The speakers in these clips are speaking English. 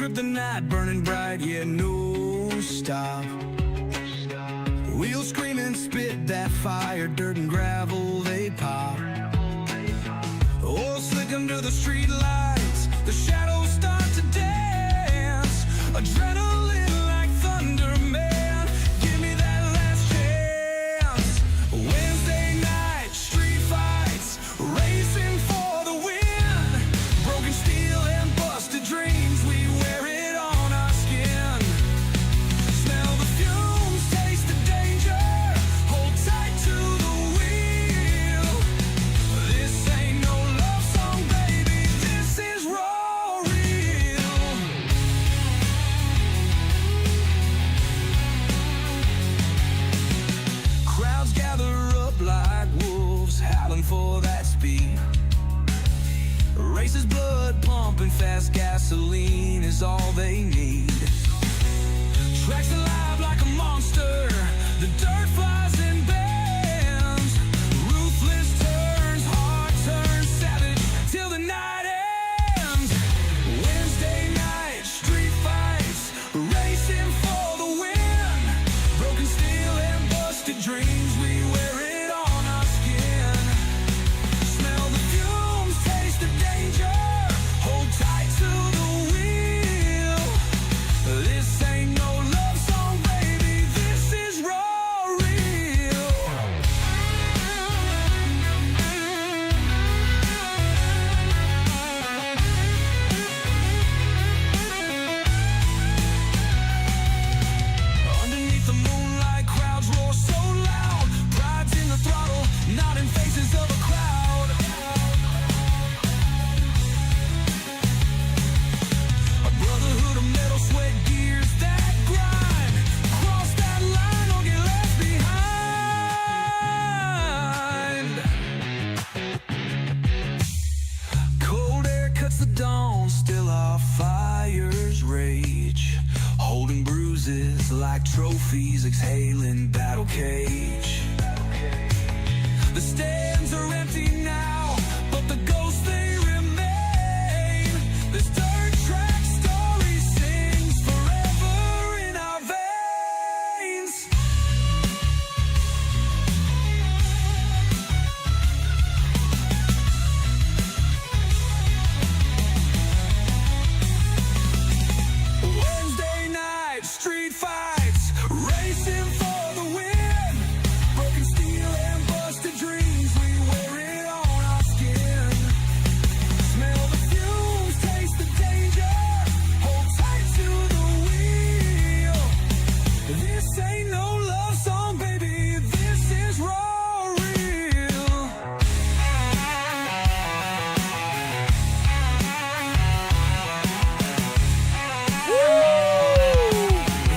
rip the night, burning bright, yeah, no stop. Wheels scream and spit that fire, dirt and gravel, they pop. Oil slick under the street lights, the shadows start to dance. Adrenaline like thunder, man, give me that last chance. Wednesday night, street fights, racing for the win. Broken steel and busted dreams, we wear it on our skin. Smell the fumes, taste the danger, hold tight to the wheel. This ain't no love song, baby, this is raw real. Crowds gather up like wolves, howling for that speed. Races, blood pumping fast, gasoline is all they need. Tracks alive like a monster, the dirt flies and bends. Ruthless turns, hard turns, savage till the night ends. Wednesday night, street fights, racing for the win. Broken steel and busted dreams, we wear it on our skin. Smell the fumes, taste the danger, hold tight to the wheel. This ain't no love song, baby, this is raw real. Underneath the moonlight, crowds roar so loud. Pride's in the throttle, not in faces of a crowd. A brotherhood of metal, sweat, gears that grind. Cross that line or get left behind. Cold air cuts the dawn, still our fires rage. Holding bruises like trophies, exhaling battle cage. The stands are empty now, but the ghosts they remain. This dirt track story sings forever in our veins. Wednesday night, street fights, racing for the win. Broken steel and busted dreams, we wear it on our skin. Smell the fumes, taste the danger, hold tight to the wheel. This ain't no love song, baby, this is raw real.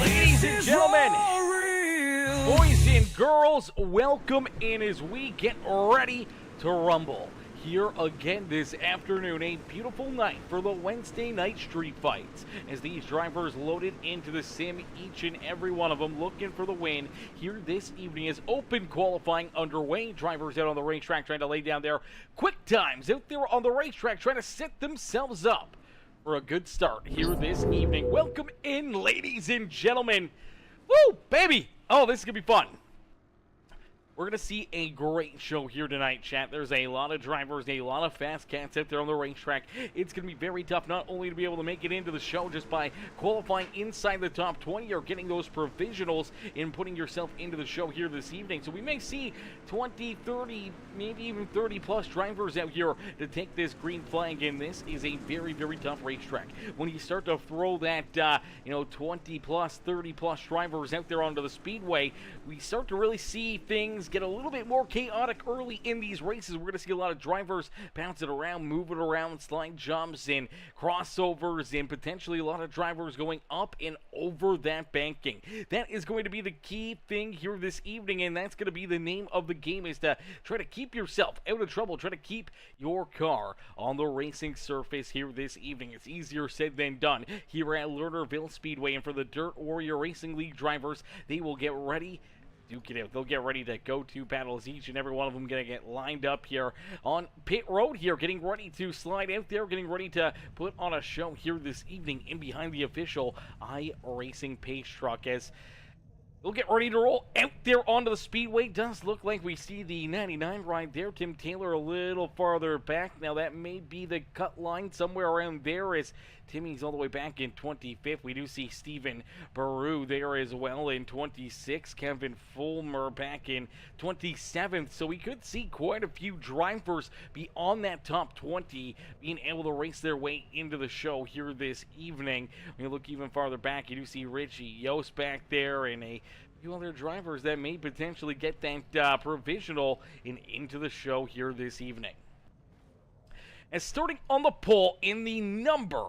Ladies and gentlemen, Raw real. boys and girls, welcome in as we get ready to rumble. Here again this afternoon, a beautiful night for the Wednesday night street fights. As these drivers loaded into the sim, each and every one of them looking for the win. Here this evening is open qualifying underway. Drivers out on the racetrack trying to lay down their quick times out there on the racetrack, trying to set themselves up for a good start here this evening. Welcome in, ladies and gentlemen. Woo, baby! Oh, this is going to be fun. We're going to see a great show here tonight, chat. There's a lot of drivers, a lot of fast cats out there on the racetrack. It's going to be very tough not only to be able to make it into the show just by qualifying inside the top 20 or getting those provisionals and putting yourself into the show here this evening. So we may see 20, 30, maybe even 30-plus drivers out here to take this green flag, and this is a very, very tough racetrack. When you start to throw that, 20-plus, 30-plus drivers out there onto the speedway, we start to really see things get a little bit more chaotic early in these races. We're going to see a lot of drivers bouncing around, moving around, slide jumps and crossovers, and potentially a lot of drivers going up and over that banking. That is going to be the key thing here this evening, and that's going to be the name of the game, is to try to keep yourself out of trouble, try to keep your car on the racing surface here this evening. It's easier said than done here at Lernerville Speedway, and for the Dirt Warrior Racing League drivers, they will get ready duke it out. They'll get ready to go to battles. Each and every one of them going to get lined up here on pit road here, getting ready to slide out there, getting ready to put on a show here this evening in behind the official iRacing pace truck as we'll get ready to roll out there onto the speedway. Does look like we see the 99 ride there. Tim Taylor a little farther back. Now that may be the cut line somewhere around there as Timmy's all the way back in 25th. We do see Stephen Baru there as well in 26th. Kevin Fulmer back in 27th. So we could see quite a few drivers be on that top 20 being able to race their way into the show here this evening. When you look even farther back, you do see Richie Yost back there and a few other drivers that may potentially get that provisional into the show here this evening. And starting on the pole in the number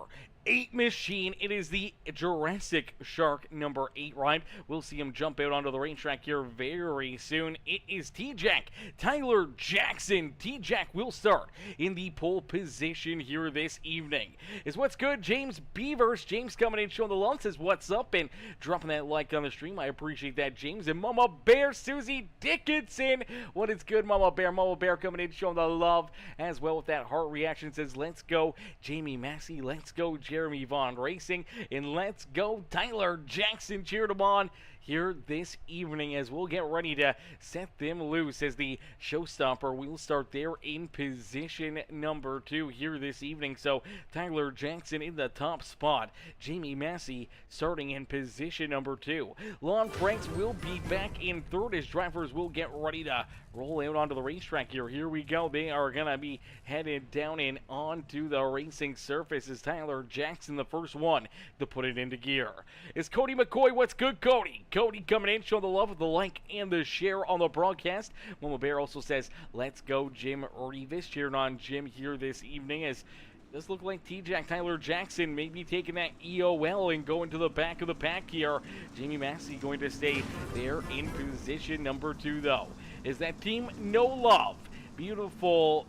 8 machine, it is the Jurassic Shark number 8 ride. We'll see him jump out onto the racetrack here very soon. It is T-Jack, Tyler Jackson. T-Jack will start in the pole position here this evening. Is what's good, James Beavers. James coming in showing the love, says what's up and dropping that like on the stream. I appreciate that, James. And Mama Bear, Susie Dickinson. What is good, Mama Bear? Mama Bear coming in showing the love as well with that heart reaction. Says let's go, Jamie Massey. Let's go, Jeremy Vaughn Racing, and let's go Tyler Jackson. Cheered him on here this evening as we'll get ready to set them loose as the showstopper will start there in position number 2 here this evening. So Tyler Jackson in the top spot, Jamie Massey starting in position number 2. Lon Franks will be back in 3rd as drivers will get ready to roll out onto the racetrack here. Here we go. They are going to be headed down and onto the racing surface as Tyler Jackson, the first one to put it into gear. Is Cody McCoy. What's good, Cody? Cody coming in, showing the love with the like and the share on the broadcast. Mama Bear also says, let's go, Jim Revis. Cheering on Jim here this evening as does look like T-Jack Tyler Jackson may be taking that EOL and going to the back of the pack here. Jamie Massey going to stay there in position number 2, though. Is that team No Love? Beautiful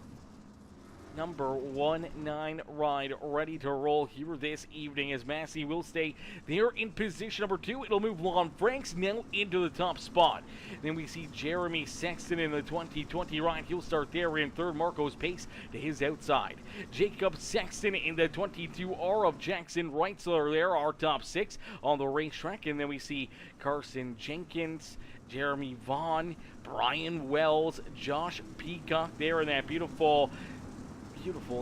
number 19 ride ready to roll here this evening as Massey will stay there in position number 2. It'll move Lon Franks now into the top spot. Then we see Jeremy Sexton in the 2020 ride. He'll start there in 3rd. Marcos Pace to his outside. Jacob Sexton in the 22R of Jackson Reitzler there, our top 6 on the racetrack. And then we see Carson Jenkins, Jeremy Vaughn, Brian Wells, Josh Peacock there in that beautiful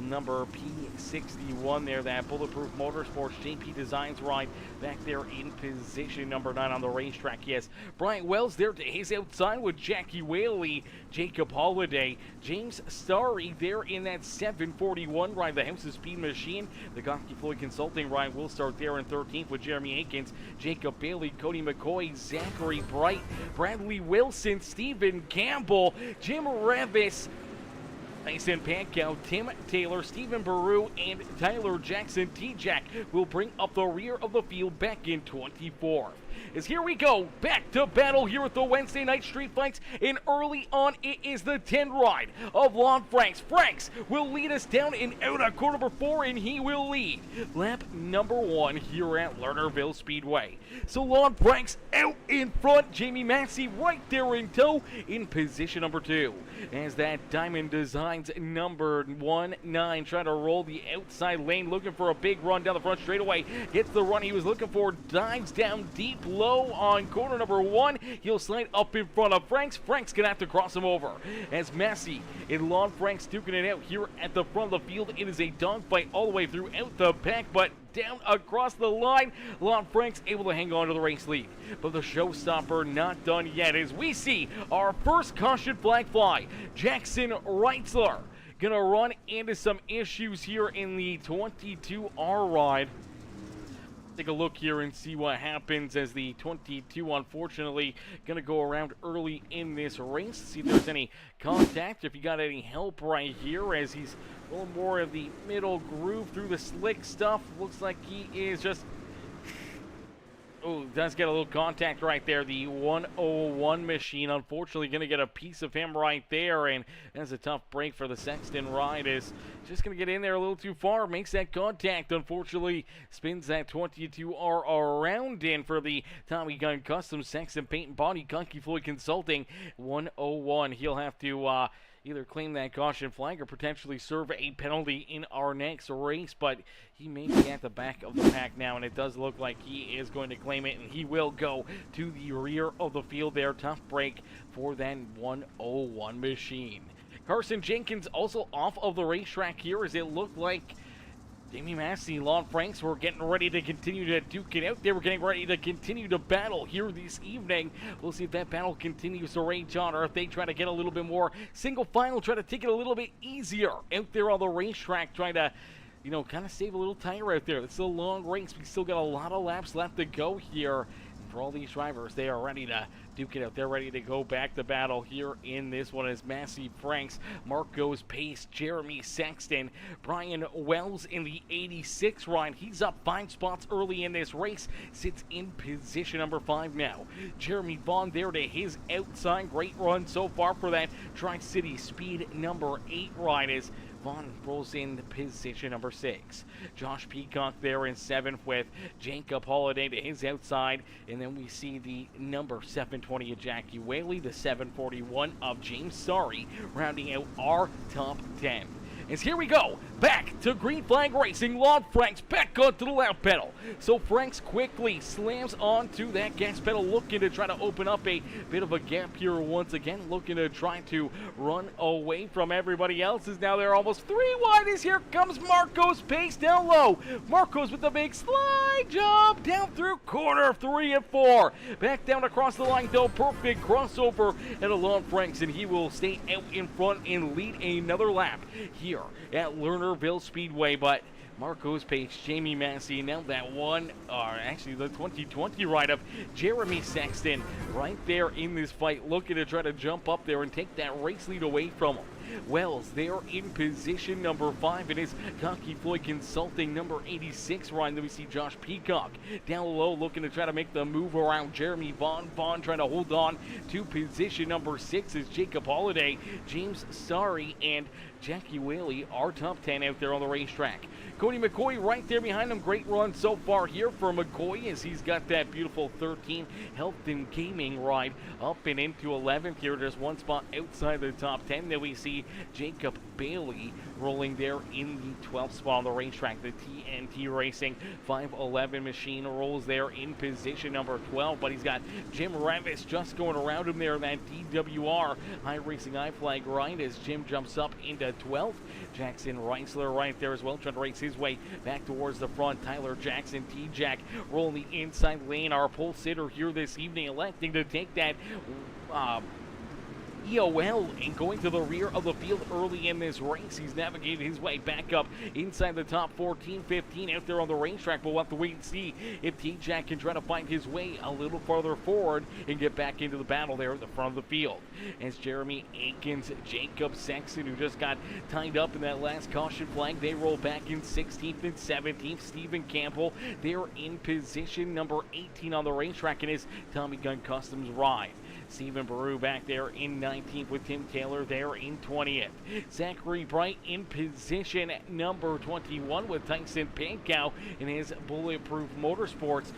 number P61 there, that Bulletproof Motorsports JP Designs ride back there in position number 9 on the racetrack. Yes, Brian Wells there to his outside with Jackie Whaley, Jacob Holliday, James Starry there in that 741 ride, the House of Speed Machine. The Gocky Floyd Consulting ride will start there in 13th with Jeremy Aikens, Jacob Bailey, Cody McCoy, Zachary Bright, Bradley Wilson, Stephen Campbell, Jim Revis, Mason Pankow, Tim Taylor, Stephen Baru, and Tyler Jackson. T-Jack will bring up the rear of the field back in 24th. As here we go, back to battle here at the Wednesday night street fights, and early on it is the 10 ride of Lon Franks. Franks will lead us down and out of corner number 4, and he will lead lap number 1 here at Lernerville Speedway. So Lon Franks out in front, Jamie Massey right there in tow in position number 2. As that Diamond Designs number 19 trying to roll the outside lane, looking for a big run down the front straightaway, gets the run he was looking for, dives down deep low on corner number 1. He'll slide up in front of Franks. Franks gonna have to cross him over as Massey and Lon Franks duking it out here at the front of the field. It is a dogfight all the way throughout the pack, but down across the line, Lon Franks able to hang on to the race lead. But the showstopper not done yet as we see our first caution flag fly. Jackson Reitzler gonna run into some issues here in the 22R ride. Take a look here and see what happens as the 22 unfortunately going to go around early in this race. See if there's any contact, if you got any help right here as he's a little more of the middle groove through the slick stuff. Looks like he is just Oh, does get a little contact right there. The 101 machine, unfortunately, going to get a piece of him right there, and that's a tough break for the Sexton ride. Is just going to get in there a little too far, makes that contact, unfortunately, spins that 22R around in for the Tommy Gun Custom Sexton Paint and Body Gunky Floyd Consulting 101. He'll have to either claim that caution flag or potentially serve a penalty in our next race, but he may be at the back of the pack now, and it does look like he is going to claim it, and he will go to the rear of the field there. Tough break for that 101 machine. Carson Jenkins also off of the racetrack here, as it looked like Jamie Massey and Lon Franks were getting ready to continue to duke it out. They were getting ready to continue to battle here this evening. We'll see if that battle continues to rage on, or if they try to get a little bit more single file, try to take it a little bit easier out there on the racetrack, trying to, you know, kind of save a little tire out there. It's a long race. We still got a lot of laps left to go here. For all these drivers, they are ready to duke it out. They're ready to go back to battle here in this one as Massey Franks, Marcos Pace, Jeremy Sexton, Brian Wells in the 86 ride. He's up 5 spots early in this race, sits in position number 5 now. Jeremy Vaughn there to his outside. Great run so far for that Tri-City Speed number 8 ride as Vaughn rolls in position number 6. Josh Peacock there in 7th with Jacob Holiday to his outside. And then we see the number 720 of Jackie Whaley, the 741 of James Sorry, rounding out our top 10. As here we go, back to green flag racing. Lon Franks back onto the lap pedal. So Franks quickly slams onto that gas pedal, looking to try to open up a bit of a gap here once again, looking to try to run away from everybody else. As now they're almost 3 wide as here comes Marcos Pace down low. Marcos with the big slide job down through corner 3 and 4. Back down across the line though, perfect crossover and a Lon Franks, and he will stay out in front and lead another lap here at Lernerville Speedway. But Marcos Pace, Jamie Massey, now that one, actually the 2020 ride of Jeremy Sexton right there in this fight, looking to try to jump up there and take that race lead away from him. Wells there in position number 5 in his Cocky Floyd Consulting number 86 ride. Then we see Josh Peacock down low, looking to try to make the move around Jeremy Vaughn. Vaughn trying to hold on to position number 6 is Jacob Holiday, James Sorry, and Jackie Whaley, our top 10 out there on the racetrack. Cody McCoy right there behind him. Great run so far here for McCoy as he's got that beautiful 13 Health and Gaming ride up and into 11th here, just 1 spot outside the top 10. Then we see Jacob Bailey rolling there in the 12th spot on the racetrack. The TNT Racing 511 machine rolls there in position number 12, but he's got Jim Revis just going around him there in that DWR High Racing I flag ride as Jim jumps up into 12th. Jackson Reisler right there as well, trying to race his way back towards the front. Tyler Jackson, T-Jack, rolling the inside lane. Our pole sitter here this evening, electing to take that EOL and going to the rear of the field early in this race. He's navigated his way back up inside the top 14-15 out there on the racetrack. We'll have to wait and see if T-Jack can try to find his way a little farther forward and get back into the battle there at the front of the field. As Jeremy Aikens, Jacob Sexton, who just got tied up in that last caution flag, they roll back in 16th and 17th. Stephen Campbell, they're in position number 18 on the racetrack in his Tommy Gun Customs ride. Stephen Baru back there in 19th with Tim Taylor there in 20th. Zachary Bright in position number 21 with Tyson Pankow in his Bulletproof Motorsports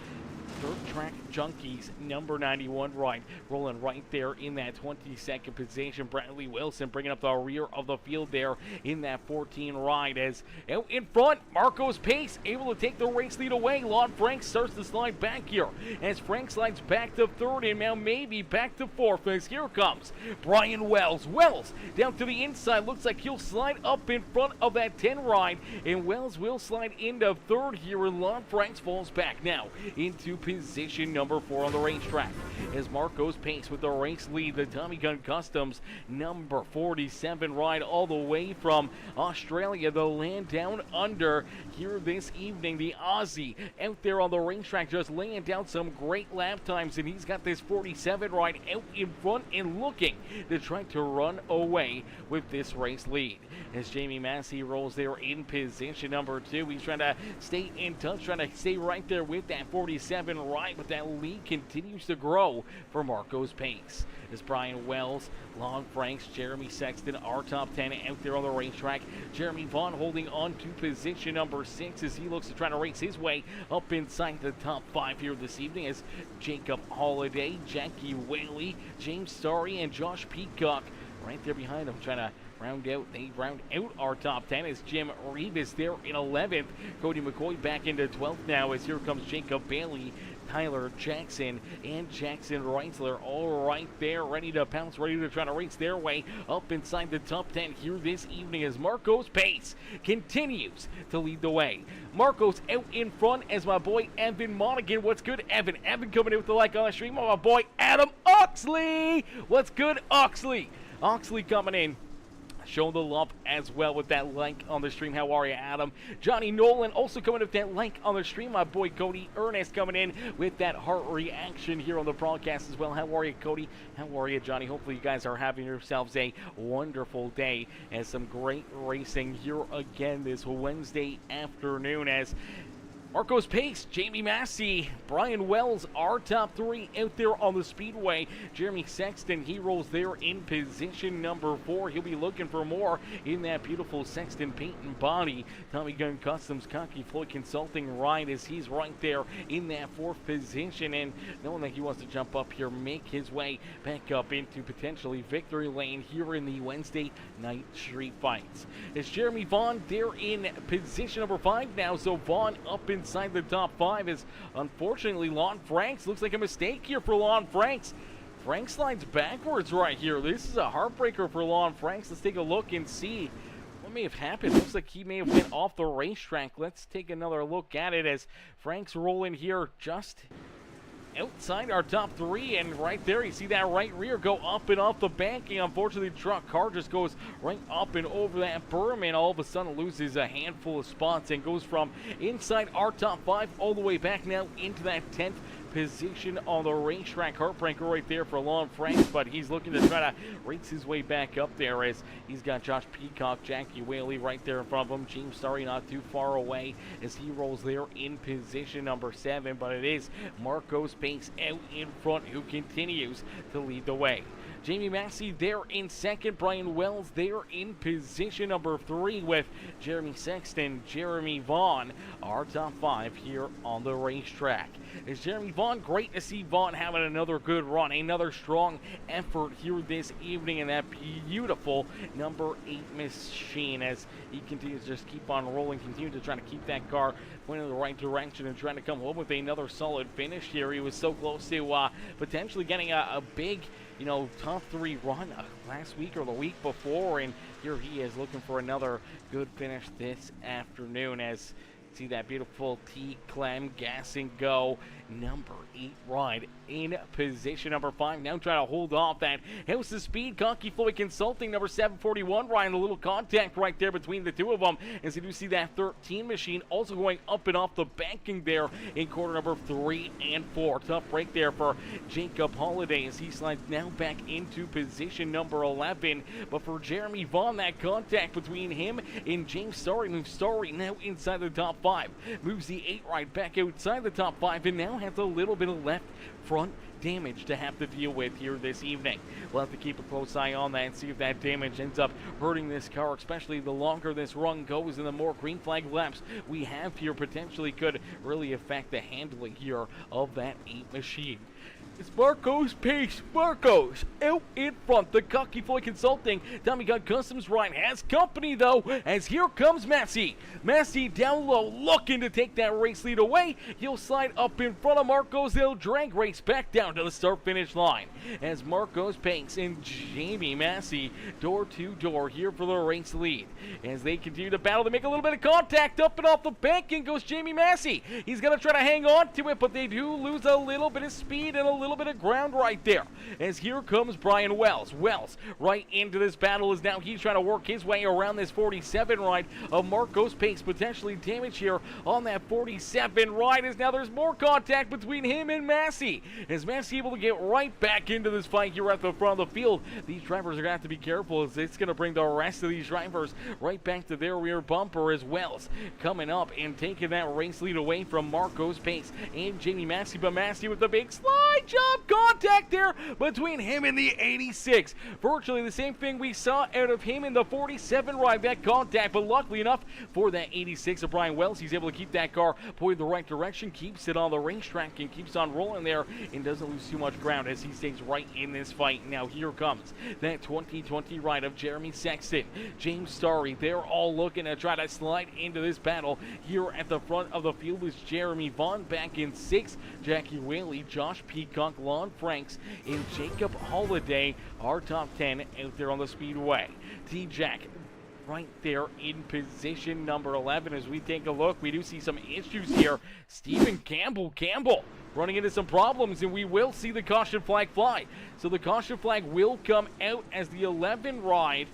Dirt Track Junkies number 91 ride, rolling right there in that 22nd position. Bradley Wilson bringing up the rear of the field there in that 14 ride, as out in front Marcos Pace able to take the race lead away. Lon Franks starts to slide back here as Frank slides back to 3rd and now maybe back to 4th as here comes Brian Wells. Wells down to the inside, looks like he'll slide up in front of that 10 ride, and Wells will slide into 3rd here, and Lon Franks falls back now into position number 4 on the racetrack as Marcos Pace with the race lead. The Tommy Gun Customs number 47 ride all the way from Australia, the land down under here this evening. The Aussie out there on the racetrack just laying down some great lap times, and he's got this 47 ride out in front and looking to try to run away with this race lead. As Jamie Massey rolls there in position number 2, he's trying to stay in touch, trying to stay right there with that 47 ride, but that lead continues to grow for Marco's Pace. As Brian Wells, Lon Franks, Jeremy Sexton are top 10 out there on the racetrack. Jeremy Vaughn holding on to position number 6 as he looks to try to race his way up inside the top 5 here this evening, as Jacob Holliday, Jackie Whaley, James Starry, and Josh Peacock right there behind him trying to round out our top 10 as Jim Reeves there in 11th. Cody McCoy back into 12th now as here comes Jacob Bailey, Tyler Jackson, and Jackson Reitzler all right there, ready to pounce, ready to try to race their way up inside the top 10 here this evening as Marco's Pace continues to lead the way. Marco's out in front as my boy Evan Monaghan. What's good, Evan? Evan coming in with the like on the stream. My boy Adam Oxley. What's good, Oxley? Oxley coming in, showing the love as well with that like on the stream. How are you, Adam? Johnny Nolan also coming with that like on the stream. My boy Cody Ernest coming in with that heart reaction here on the broadcast as well. How are you, Cody? How are you, Johnny? Hopefully you guys are having yourselves a wonderful day and some great racing here again this Wednesday afternoon as Marco's Pace, Jamie Massey, Brian Wells, our top 3 out there on the speedway. Jeremy Sexton, he rolls there in position number 4. He'll be looking for more in that beautiful Sexton paint and body. Tommy Gunn Customs, Cocky Floyd Consulting ride as he's right there in that 4th position. And knowing that he wants to jump up here, make his way back up into potentially victory lane here in the Wednesday night street fights. It's Jeremy Vaughn there in position number 5 now. So Vaughn up inside the top 5 is unfortunately Lon Franks. Looks like a mistake here for Lon Franks. Franks slides backwards right here. This is a heartbreaker for Lon Franks. Let's take a look and see what may have happened. Looks like he may have went off the racetrack. Let's take another look at it as Franks rolling here just outside our top 3, and right there you see that right rear go up and off the banking. Unfortunately, the truck car just goes right up and over that berm and all of a sudden loses a handful of spots and goes from inside our top 5 all the way back now into that 10th position on the racetrack. Heartbreaker right there for Lon Franks, but he's looking to try to race his way back up there as he's got Josh Peacock, Jackie Whaley right there in front of him. James Starry not too far away as he rolls there in position number 7, but it is Marco's Pace out in front who continues to lead the way. Jamie Massey there in 2nd. Brian Wells there in position number 3 with Jeremy Sexton, Jeremy Vaughn, our top 5 here on the racetrack. It's Jeremy Vaughn. Great to see Vaughn having another good run, another strong effort here this evening in that beautiful number 8 machine as he continues to just keep on rolling, continue to try to keep that car going in the right direction and trying to come home with another solid finish here. He was so close to potentially getting a big, top 3 run last week or the week before, and here he is looking for another good finish this afternoon as see that beautiful T. Clem gas and go number 8 ride in position number 5. Now trying to hold off that House of Speed, Cocky Floyd Consulting, number 741. Ryan, a little contact right there between the two of them. As you do see that 13 machine also going up and off the banking there in quarter number 3 and 4. Tough break there for Jacob Holliday as he slides now back into position number 11. But for Jeremy Vaughn, that contact between him and James Starry moves Starry now inside the top 5. Moves the 8 ride back outside the top 5 and now has a little bit of left front damage to have to deal with here this evening. We'll have to keep a close eye on that and see if that damage ends up hurting this car, especially the longer this run goes and the more green flag laps we have here potentially could really affect the handling here of that 8 machine. It's Marco's Pace. Marco's out in front. The Cocky Floyd Consulting, Tommy Gunn Customs ride has company though, as here comes Massey. Massey down low looking to take that race lead away. He'll slide up in front of Marco's. They'll drag race back down to the start finish line as Marco's Pace and Jamie Massey door to door here for the race lead. As they continue to battle, they make a little bit of contact up and off the banking goes Jamie Massey. He's going to try to hang on to it, but they do lose a little bit of speed and a little bit of ground right there as here comes Brian Wells. Wells right into this battle as now he's trying to work his way around this 47 ride of Marco's Pace, potentially damage here on that 47 ride as now there's more contact between him and Massey as Massey Massey able to get right back into this fight here at the front of the field. These drivers are going to have to be careful as it's going to bring the rest of these drivers right back to their rear bumper as Wells coming up and taking that race lead away from Marcos Pace and Jamie Massey. But Massey with the big slide jump contact there between him and the 86. Virtually the same thing we saw out of him in the 47 ride, that contact, but luckily enough for that 86 of Brian Wells, he's able to keep that car pointed the right direction, keeps it on the racetrack and keeps on rolling there and doesn't lose too much ground as he stays right in this fight. Now here comes that 2020 ride of Jeremy Sexton, James Starry. They're all looking to try to slide into this battle. Here at the front of the field is Jeremy Vaughn back in 6th, Jackie Whaley, Josh Peacock, Lon Franks, and Jacob Holiday are top 10 out there on the Speedway. T-Jack right there in position number 11. As we take a look, we do see some issues here. Stephen Campbell running into some problems, and we will see the caution flag fly. So the caution flag will come out as the 11 ride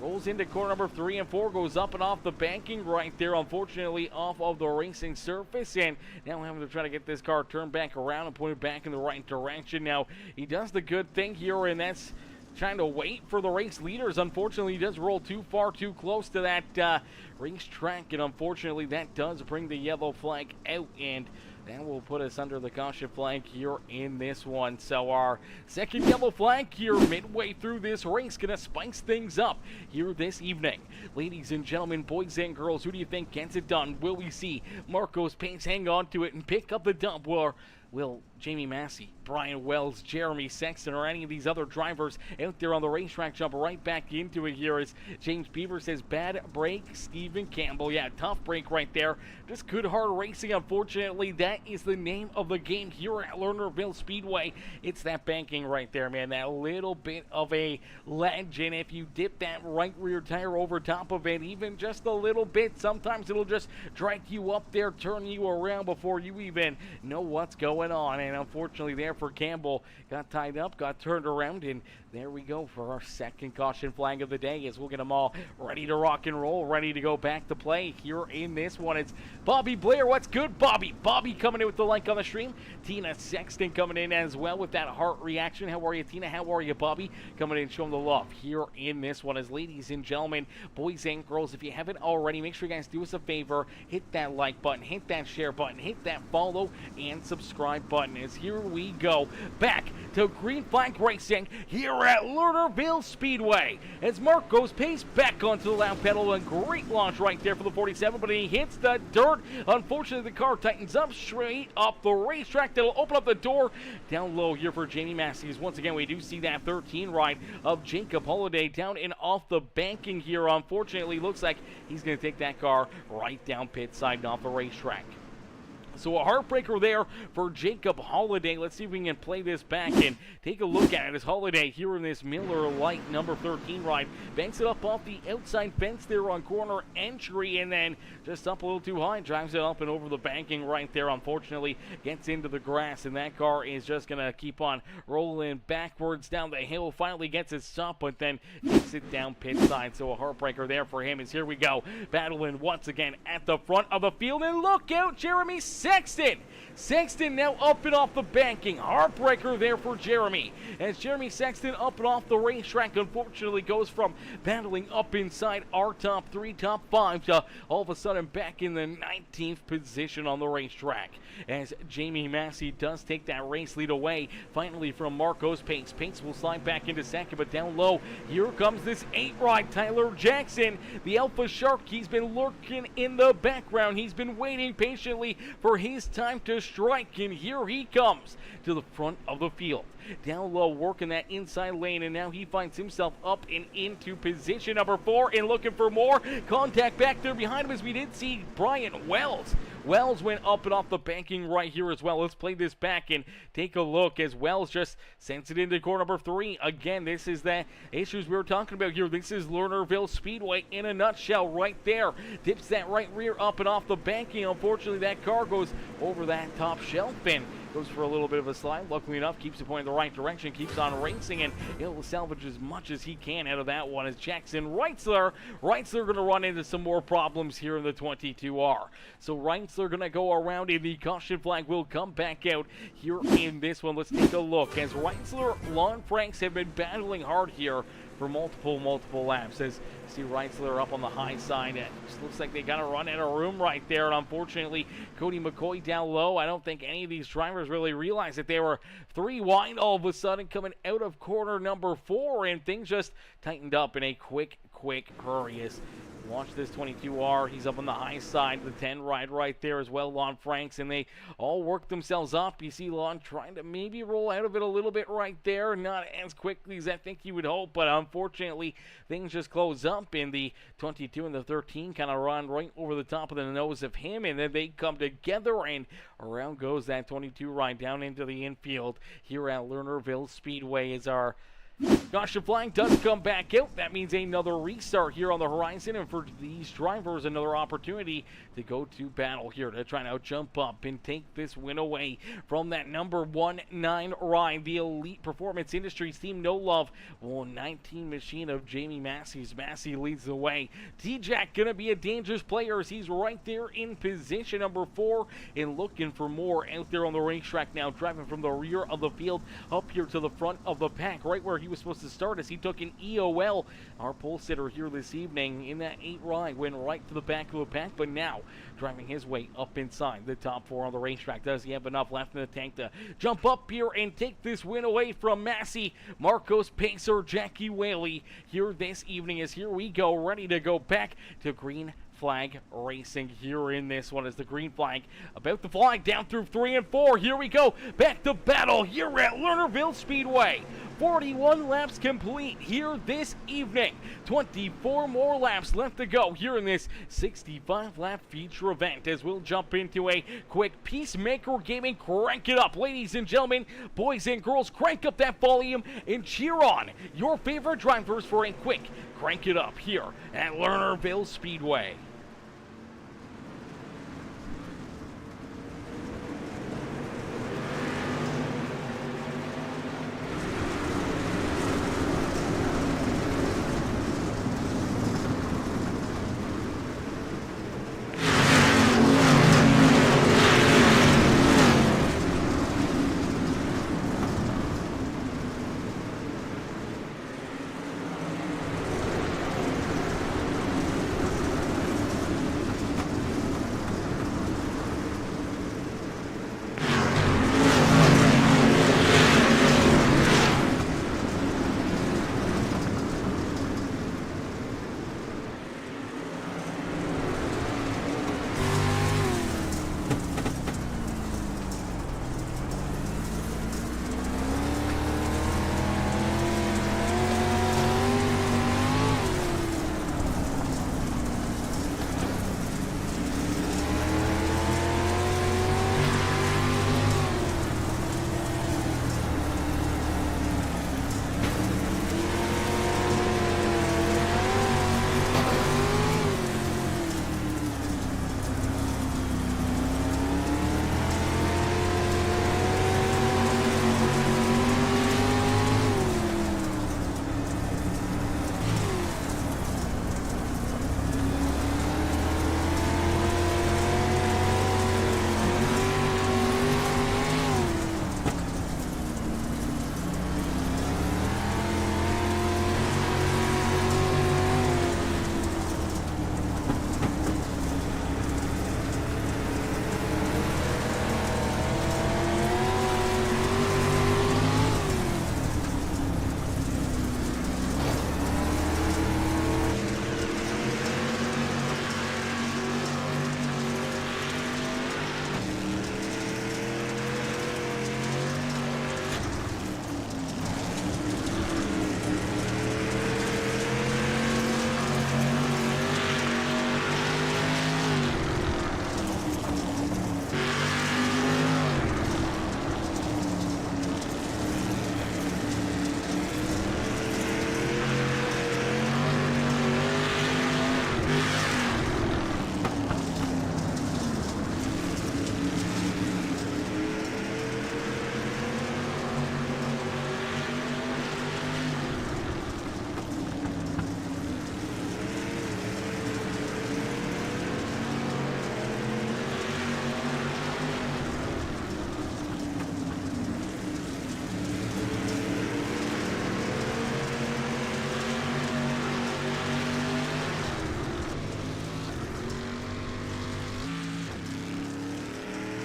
rolls into corner number 3 and 4, goes up and off the banking right there, unfortunately off of the racing surface, and now having to try to get this car turned back around and put it back in the right direction. Now, he does the good thing here, and that's trying to wait for the race leaders. Unfortunately, he does roll too far, too close to that racetrack, and unfortunately, that does bring the yellow flag out, and that will put us under the caution flag here in this one. So our second yellow flag here midway through this race, gonna spice things up here this evening. Ladies and gentlemen, boys and girls, who do you think gets it done? Will we see Marcos Pace hang on to it and pick up the dub, or will Jamie Massey, Brian Wells, Jeremy Sexton, or any of these other drivers out there on the racetrack jump right back into it here? As James Beaver says, bad break, Stephen Campbell. Yeah, tough break right there. Just good hard racing. Unfortunately, that is the name of the game here at Lernerville Speedway. It's that banking right there, man. That little bit of a ledge, and if you dip that right rear tire over top of it, even just a little bit, sometimes it'll just drag you up there, turn you around before you even know what's going on. And unfortunately there for Campbell, got tied up, got turned around, and there we go for our second caution flag of the day as we'll get them all ready to rock and roll, ready to go back to play here in this one. It's Bobby Blair. What's good, Bobby? Bobby coming in with the like on the stream. Tina Sexton coming in as well with that heart reaction. How are you, Tina? How are you, Bobby? Coming in showing the love here in this one. As ladies and gentlemen, boys and girls, if you haven't already, make sure you guys do us a favor. Hit that like button, hit that share button, hit that follow and subscribe button. As here we go back to green flag racing here at Lernerville Speedway as Marcos Pace back onto the loud pedal, and great launch right there for the 47, but he hits the dirt. Unfortunately, the car tightens up straight up the racetrack. That'll open up the door down low here for Jamie Massey. Once again, we do see that 13 ride of Jacob Holiday down and off the banking here. Unfortunately, looks like he's going to take that car right down pit side and off the racetrack. So a heartbreaker there for Jacob Holiday. Let's see if we can play this back and take a look at it as Holiday here in this Miller Lite number 13 ride. Banks it up off the outside fence there on corner entry, and then just up a little too high. Drives it up and over the banking right there. Unfortunately, gets into the grass, and that car is just going to keep on rolling backwards down the hill. Finally gets it stopped, but then takes it down pit side. So a heartbreaker there for him as here we go. Battling once again at the front of the field, and look out, Jeremy Sexton now up and off the banking. Heartbreaker there for Jeremy. As Jeremy Sexton up and off the racetrack, unfortunately goes from battling up inside our top 3, top 5 to all of a sudden back in the 19th position on the racetrack. As Jamie Massey does take that race lead away finally from Marcos Pace. Pace will slide back into second, but down low, here comes this 8 ride, Tyler Jackson, the Alpha Shark. He's been lurking in the background. He's been waiting patiently for his time to strike, and here he comes to the front of the field. Down low, working that inside lane, and now he finds himself up and into position number 4 and looking for more contact back there behind him as we did see Brian Wells. Wells went up and off the banking right here as well. Let's play this back and take a look as Wells just sends it into corner number 3. Again, this is the issues we were talking about here. This is Lernerville Speedway in a nutshell right there. Dips that right rear up and off the banking. Unfortunately, that car goes over that top shelf and goes for a little bit of a slide. Luckily enough, keeps it pointing the right direction, keeps on racing, and he'll salvage as much as he can out of that one as Jackson Reitzler going to run into some more problems here in the 22R. So Reitzler going to go around, and the caution flag will come back out here in this one. Let's take a look as Reitzler, Lon Franks have been battling hard here for multiple laps. As you see Reitzler up on the high side, it just looks like they got to run out of room right there, and unfortunately Cody McCoy down low. I don't think any of these drivers really realized that they were 3 wide all of a sudden coming out of corner number 4, and things just tightened up in a quick hurry. As watch this 22R, he's up on the high side, the 10 right there as well, Lon Franks, and they all work themselves up. You see Lon trying to maybe roll out of it a little bit right there, not as quickly as I think you would hope, but unfortunately things just close up, and the 22 and the 13 kind of run right over the top of the nose of him, and then they come together, and around goes that 22 right down into the infield here at Lernerville Speedway as our caution flag does come back out. That means another restart here on the horizon, and for these drivers, another opportunity to go to battle here to try to jump up and take this win away from that number 19 ride. The Elite Performance Industries team, No Love, 19 machine of Jamie Massey's. Massey leads the way. T-Jack gonna be a dangerous player as he's right there in position number 4 and looking for more out there on the racetrack now, driving from the rear of the field up here to the front of the pack, right where he was supposed to start as he took an EOL. Our pole sitter here this evening in that 8 ride went right to the back of the pack, but now driving his way up inside the top 4 on the racetrack. Does he have enough left in the tank to jump up here and take this win away from Massey, Marcos, Pacer, Jackie Whaley here this evening? As here we go, ready to go back to green flag racing here in this one as the green flag about to fly down through 3 and 4. Here we go, back to battle here at Lernerville Speedway. 41 laps complete here this evening. 24 more laps left to go here in this 65-lap feature event as we'll jump into a quick Peacemaker Gaming. Crank it up, ladies and gentlemen, boys and girls, crank up that volume and cheer on your favorite drivers for a quick crank it up here at Lernerville Speedway.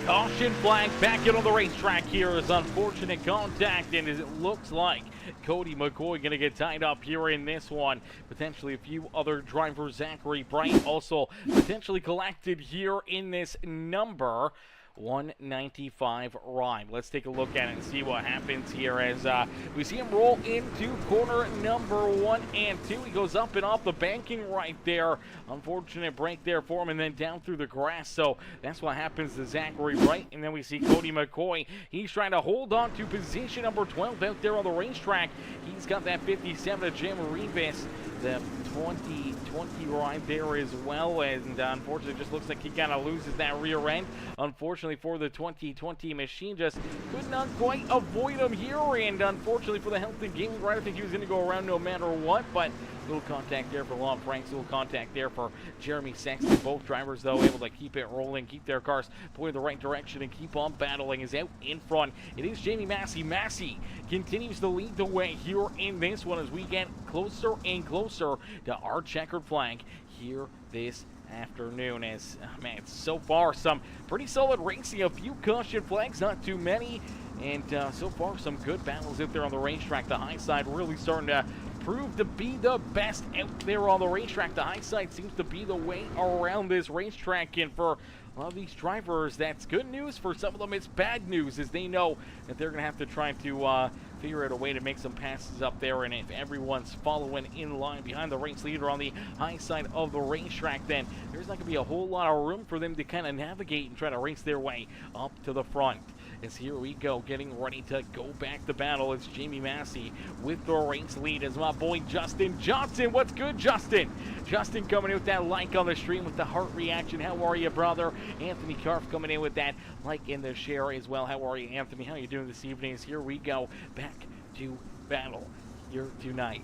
Caution flag back in on the racetrack here is unfortunate contact, and it looks like Cody McCoy going to get tied up here in this one. Potentially a few other drivers. Zachary Bright also potentially collected here in this number 195 rhyme. Let's take a look at it and see what happens here as we see him roll into corner number 1 and 2. He goes up and off the banking right there. Unfortunate break there for him, and then down through the grass. So that's what happens to Zachary Wright. And then we see Cody McCoy. He's trying to hold on to position number 12 out there on the racetrack. He's got that 57 of Jim Revis. The 2020 ride there as well, and unfortunately it just looks like he kind of loses that rear end. Unfortunately for the 2020 machine, just could not quite avoid him here, and unfortunately for the Health and Gaming ride, I think he was going to go around no matter what, but little contact there for Lon Franks, little contact there for Jeremy Sexton. Both drivers, though, able to keep it rolling, keep their cars pointing the right direction, and keep on battling. Is out in front. It is Jamie Massey. Massey continues to lead the way here in this one as we get closer and closer to our checkered flag here this afternoon. As man, so far some pretty solid racing, a few caution flags, not too many, and so far some good battles out there on the racetrack. The high side really starting to prove to be the best out there on the racetrack. The high side seems to be the way around this racetrack, and for a lot of these drivers, that's good news. For some of them, it's bad news, as they know that they're going to have to try to figure out a way to make some passes up there, and if everyone's following in line behind the race leader on the high side of the racetrack, then there's not going to be a whole lot of room for them to kind of navigate and try to race their way up to the front. As here we go, getting ready to go back to battle. It's Jamie Massey with the race lead as my boy Justin Johnson. What's good, Justin? Justin coming in with that like on the stream with the heart reaction. How are you, brother? Anthony Karf coming in with that like in the share as well. How are you, Anthony? How are you doing this evening? As here we go back to battle here tonight.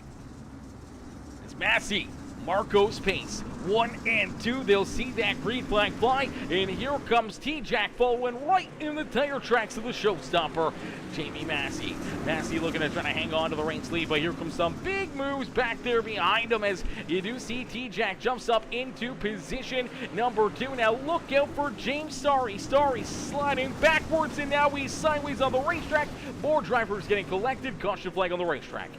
It's Massey. Marco's pace, 1 and 2. They'll see that green flag fly, and here comes T-Jack following right in the tire tracks of the showstopper, Jamie Massey. Massey looking to try to hang on to the race lead, but here comes some big moves back there behind him as you do see T-Jack jumps up into position number 2. Now look out for James Starry. Starry sliding backwards, and now he's sideways on the racetrack. More drivers getting collected. Caution flag on the racetrack.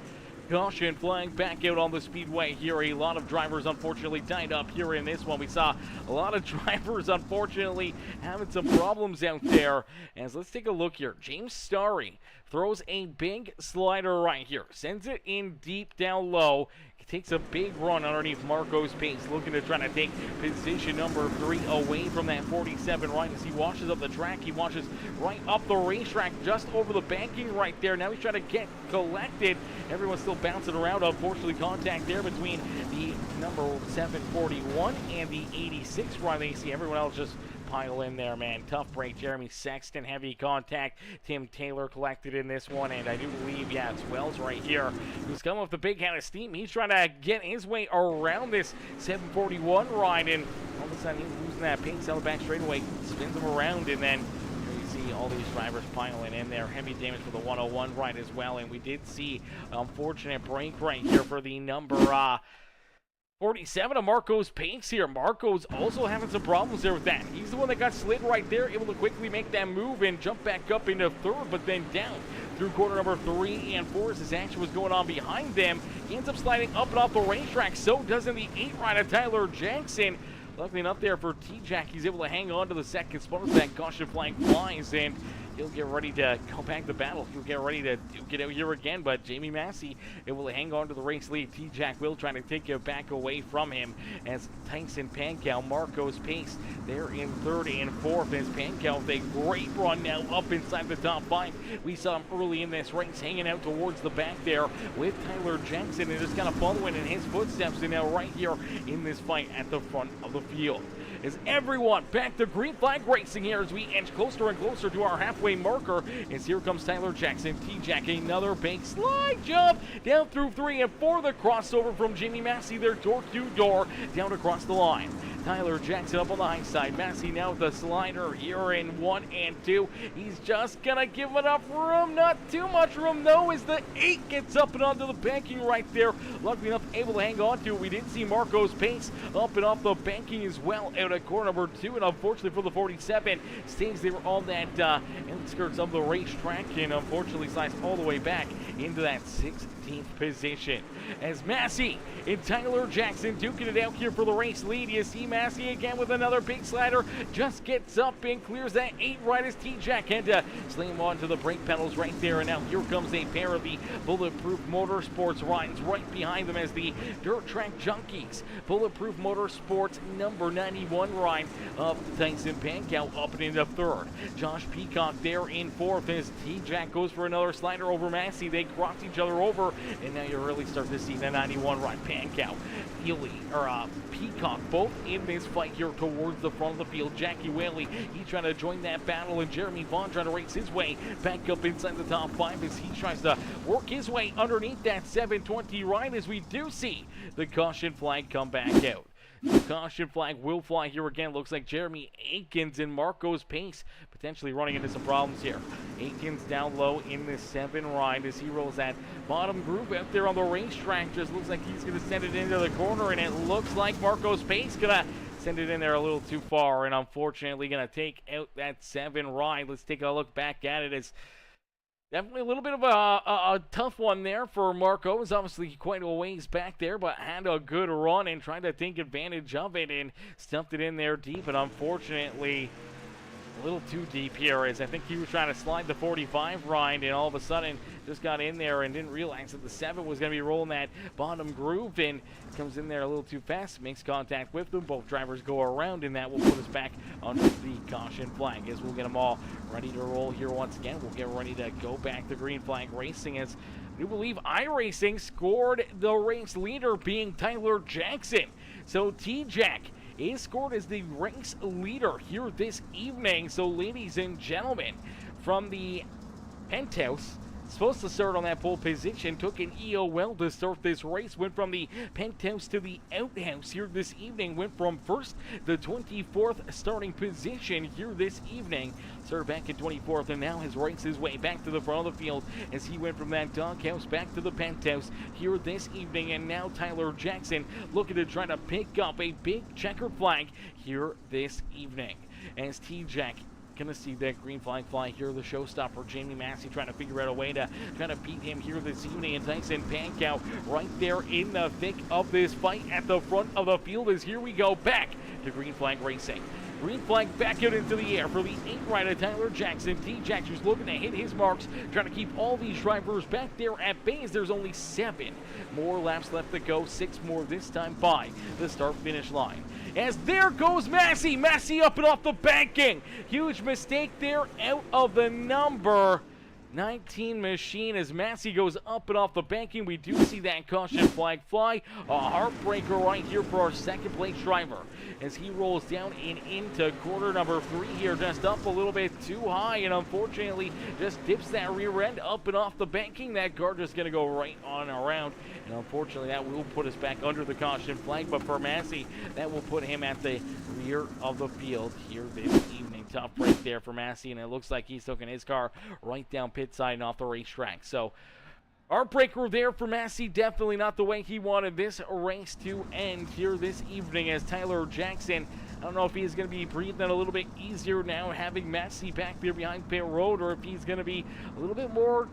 Caution flag back out on the speedway here. A lot of drivers unfortunately tied up here in this one. We saw a lot of drivers unfortunately having some problems out there. As let's take a look here. James Starry throws a big slider right here. Sends it in deep down low. He takes a big run underneath Marco's pace, looking to try to take position number 3 away from that 47 right. As he washes up the track, he washes right up the racetrack, just over the banking right there. Now he's trying to get collected. Everyone's still bouncing around. Unfortunately, contact there between the number 741 and the 86 right. They see everyone else just pile in there, man. Tough break. Jeremy Sexton, heavy contact. Tim Taylor collected in this one, and I do believe, yeah, it's Wells right here who's coming with the big head of steam. He's trying to get his way around this 741 ride, and all of a sudden he's losing that pace on the back straightaway, spins him around, and then you see all these drivers piling in there. Heavy damage for the 101 ride as well, and we did see an unfortunate break right here for the number 47 of Marco's pace here. Marco's also having some problems there with that. He's the one that got slid right there, able to quickly make that move and jump back up into third, but then down through corner number 3 and 4 as his action was going on behind them. He ends up sliding up and off the racetrack. So does in the 8 rider Tyler Jackson. Luckily enough there for T-Jack, he's able to hang on to the second spot as that caution flag flies, and he'll get ready to go back to battle. He'll get ready to get out here again, but Jamie Massey able to hang on to the race lead. T-Jack will try to take it back away from him as Tyson Pankow, Marco's pace there in third and fourth as Pankow with a great run now up inside the top 5. We saw him early in this race hanging out towards the back there with Tyler Jackson and just kind of following in his footsteps, and now right here in this fight at the front of the field. Is everyone back to green flag racing here as we inch closer and closer to our halfway marker. As here comes Tyler Jackson. T-Jack, another big slide jump down through 3 and 4. The crossover from Jamie Massey there, door to door, down across the line. Tyler Jackson up on the high side. Massey now with the slider here in 1 and 2. He's just going to give enough room. Not too much room, though, as the 8 gets up and onto the banking right there. Luckily enough, able to hang on to it. We did see Marco's pace up and off the banking as well out at corner number 2. And unfortunately for the 47, stays there on that outskirts of the racetrack. And unfortunately slides all the way back into that 16th position. As Massey and Tyler Jackson duking it out here for the race lead. You see Massey again with another big slider. Just gets up and clears that 8 right as T-Jack had to slam onto the brake pedals right there. And now here comes a pair of the Bulletproof Motorsports rides right behind them as the Dirt Track Junkies. Bulletproof Motorsports number 91 ride of Tyson Pankow up and into 3rd. Josh Peacock there in 4th as T-Jack goes for another slider over Massey. They cross each other over, and now you really start to see the 91 ride. Pankow, Peacock, both in this fight here towards the front of the field. Jackie Whaley, he's trying to join that battle, and Jeremy Vaughn trying to race his way back up inside the top 5 as he tries to work his way underneath that 720 ride, as we do see the caution flag come back out. The caution flag will fly here again. Looks like Jeremy Aikens and Marco's pace potentially running into some problems here. Aikens down low in the 7 ride as he rolls that bottom groove out there on the racetrack. Just looks like he's going to send it into the corner, and it looks like Marco's pace going to send it in there a little too far, and unfortunately going to take out that 7 ride. Let's take a look back at it. As definitely a little bit of a tough one there for Marco. It was obviously quite a ways back there, but had a good run and tried to take advantage of it and stuffed it in there deep. And unfortunately, a little too deep here, as I think he was trying to slide the 45 ride and all of a sudden just got in there and didn't realize that the 7 was going to be rolling that bottom groove and comes in there a little too fast, makes contact with them. Both drivers go around, and that will put us back under the caution flag as we'll get them all ready to roll here once again. We'll get ready to go back to green flag racing as we believe iRacing scored the race leader, being Tyler Jackson. So T-Jack is scored as the race leader here this evening. So ladies and gentlemen, from the penthouse, supposed to start on that pole position, took an EOL to start this race, went from the penthouse to the outhouse here this evening, went from 1st to 24th starting position here this evening, started back in 24th, and now has raced his way back to the front of the field as he went from that doghouse back to the penthouse here this evening. And now Tyler Jackson looking to try to pick up a big checkered flag here this evening as T-Jack gonna see that green flag fly here. The showstopper, Jamie Massey, trying to figure out a way to try to beat him here this evening. And Tyson Pankow right there in the thick of this fight at the front of the field as here we go back to green flag racing. Green flag back out into the air for the 8 rider Tyler Jackson. T-Jack who's looking to hit his marks, trying to keep all these drivers back there at bay as there's only 7 more laps left to go. 6 more this time by the start-finish line. As there goes Massey. Massey up and off the banking. Huge mistake there out of the number 19 machine as Massey goes up and off the banking. We do see that caution flag fly. A heartbreaker right here for our 2nd place driver as he rolls down and into corner number 3 here, just up a little bit too high, and unfortunately just dips that rear end up and off the banking. That guard just going to go right on around, and unfortunately that will put us back under the caution flag. But for Massey, that will put him at the rear of the field here this evening. Tough break there for Massey, and it looks like he's taking his car right down pit side and off the racetrack. So heartbreaker there for Massey. Definitely not the way he wanted this race to end here this evening as Tyler Jackson, I don't know if he's going to be breathing a little bit easier now having Massey back there behind pit road, or if he's going to be a little bit more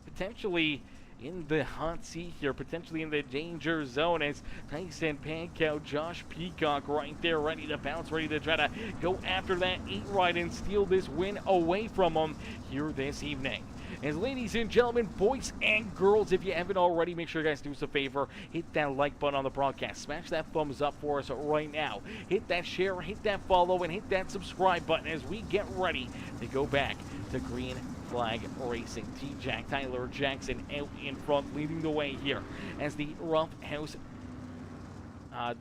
potentially in the hot seat here, potentially in the danger zone as Tyson Pankow, Josh Peacock right there ready to bounce, ready to try to go after that 8 ride and steal this win away from him here this evening. As ladies and gentlemen, boys and girls, if you haven't already, make sure you guys do us a favor. Hit that like button on the broadcast. Smash that thumbs up for us right now. Hit that share, hit that follow, and hit that subscribe button as we get ready to go back to green flag racing. T-Jack, Tyler Jackson out in front, leading the way here as the Rough House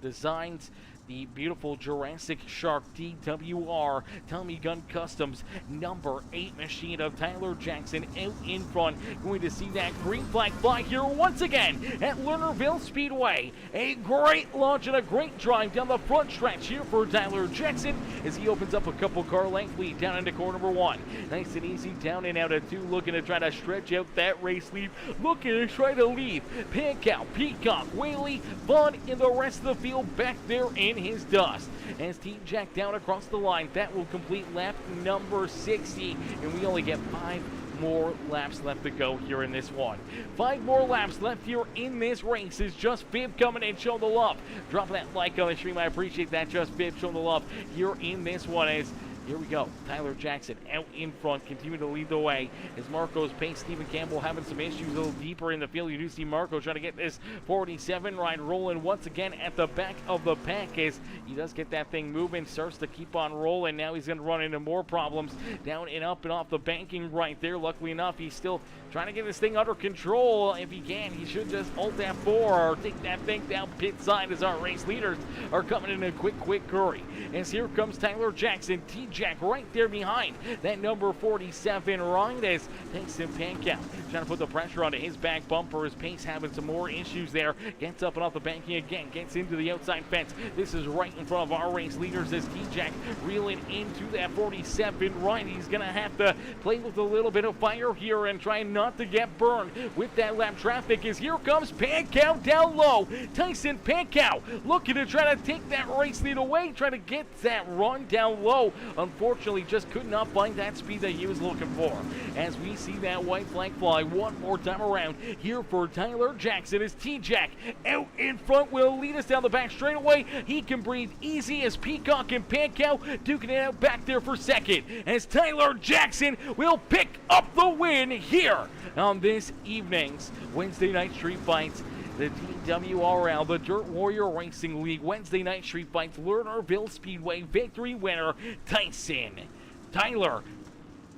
Designs the beautiful Jurassic Shark DWR Tommy Gun Customs number 8 machine of Tyler Jackson out in front. Going to see that green flag fly here once again at Lernerville Speedway. A great launch and a great drive down the front stretch here for Tyler Jackson as he opens up a couple car length lead down into car number 1. Nice and easy down and out of 2, looking to try to stretch out that race lead, looking to try to leave Pankow, Peacock, Whaley, Vaughn, and the rest of the field back there in his dust. As T-Jack down across the line, that will complete lap number 60, and we only get 5 more laps left to go here in this one. 5 more laps left here in this race. Is Just Fib coming in, showing the love. Drop that like on the stream, I appreciate that. Just Fib showing the love here in this one. As here we go. Tyler Jackson out in front, continuing to lead the way. As Marco's pace, Stephen Campbell having some issues a little deeper in the field. You do see Marco trying to get this 47 ride rolling once again at the back of the pack as he does get that thing moving, starts to keep on rolling. Now he's going to run into more problems down and up and off the banking right there. Luckily enough, he's still trying to get this thing under control. If he can, he should just ult F4 or take that thing down pit side as our race leaders are coming in a quick hurry. As here comes Tyler Jackson, T-Jack right there behind that number 47 ride as Tyson Pankow trying to put the pressure onto his back bumper. His pace having some more issues there. Gets up and off the banking again, gets into the outside fence. This is right in front of our race leaders as T-Jack reeling into that 47 ride. He's going to have to play with a little bit of fire here and try not to get burned with that lap traffic as here comes Pankow down low. Tyson Pankow looking to try to take that race lead away, trying to get that run down low. Unfortunately, just could not find that speed that he was looking for. As we see that white flag fly one more time around here for Tyler Jackson as T-Jack out in front will lead us down the back straightaway. He can breathe easy as Peacock and Pankow duking it out back there for second as Tyler Jackson will pick up the win here on this evening's Wednesday Night Street Fights. The DWRL, the Dirt Warrior Racing League Wednesday Night Street Fights Lernerville Speedway victory winner, Tyler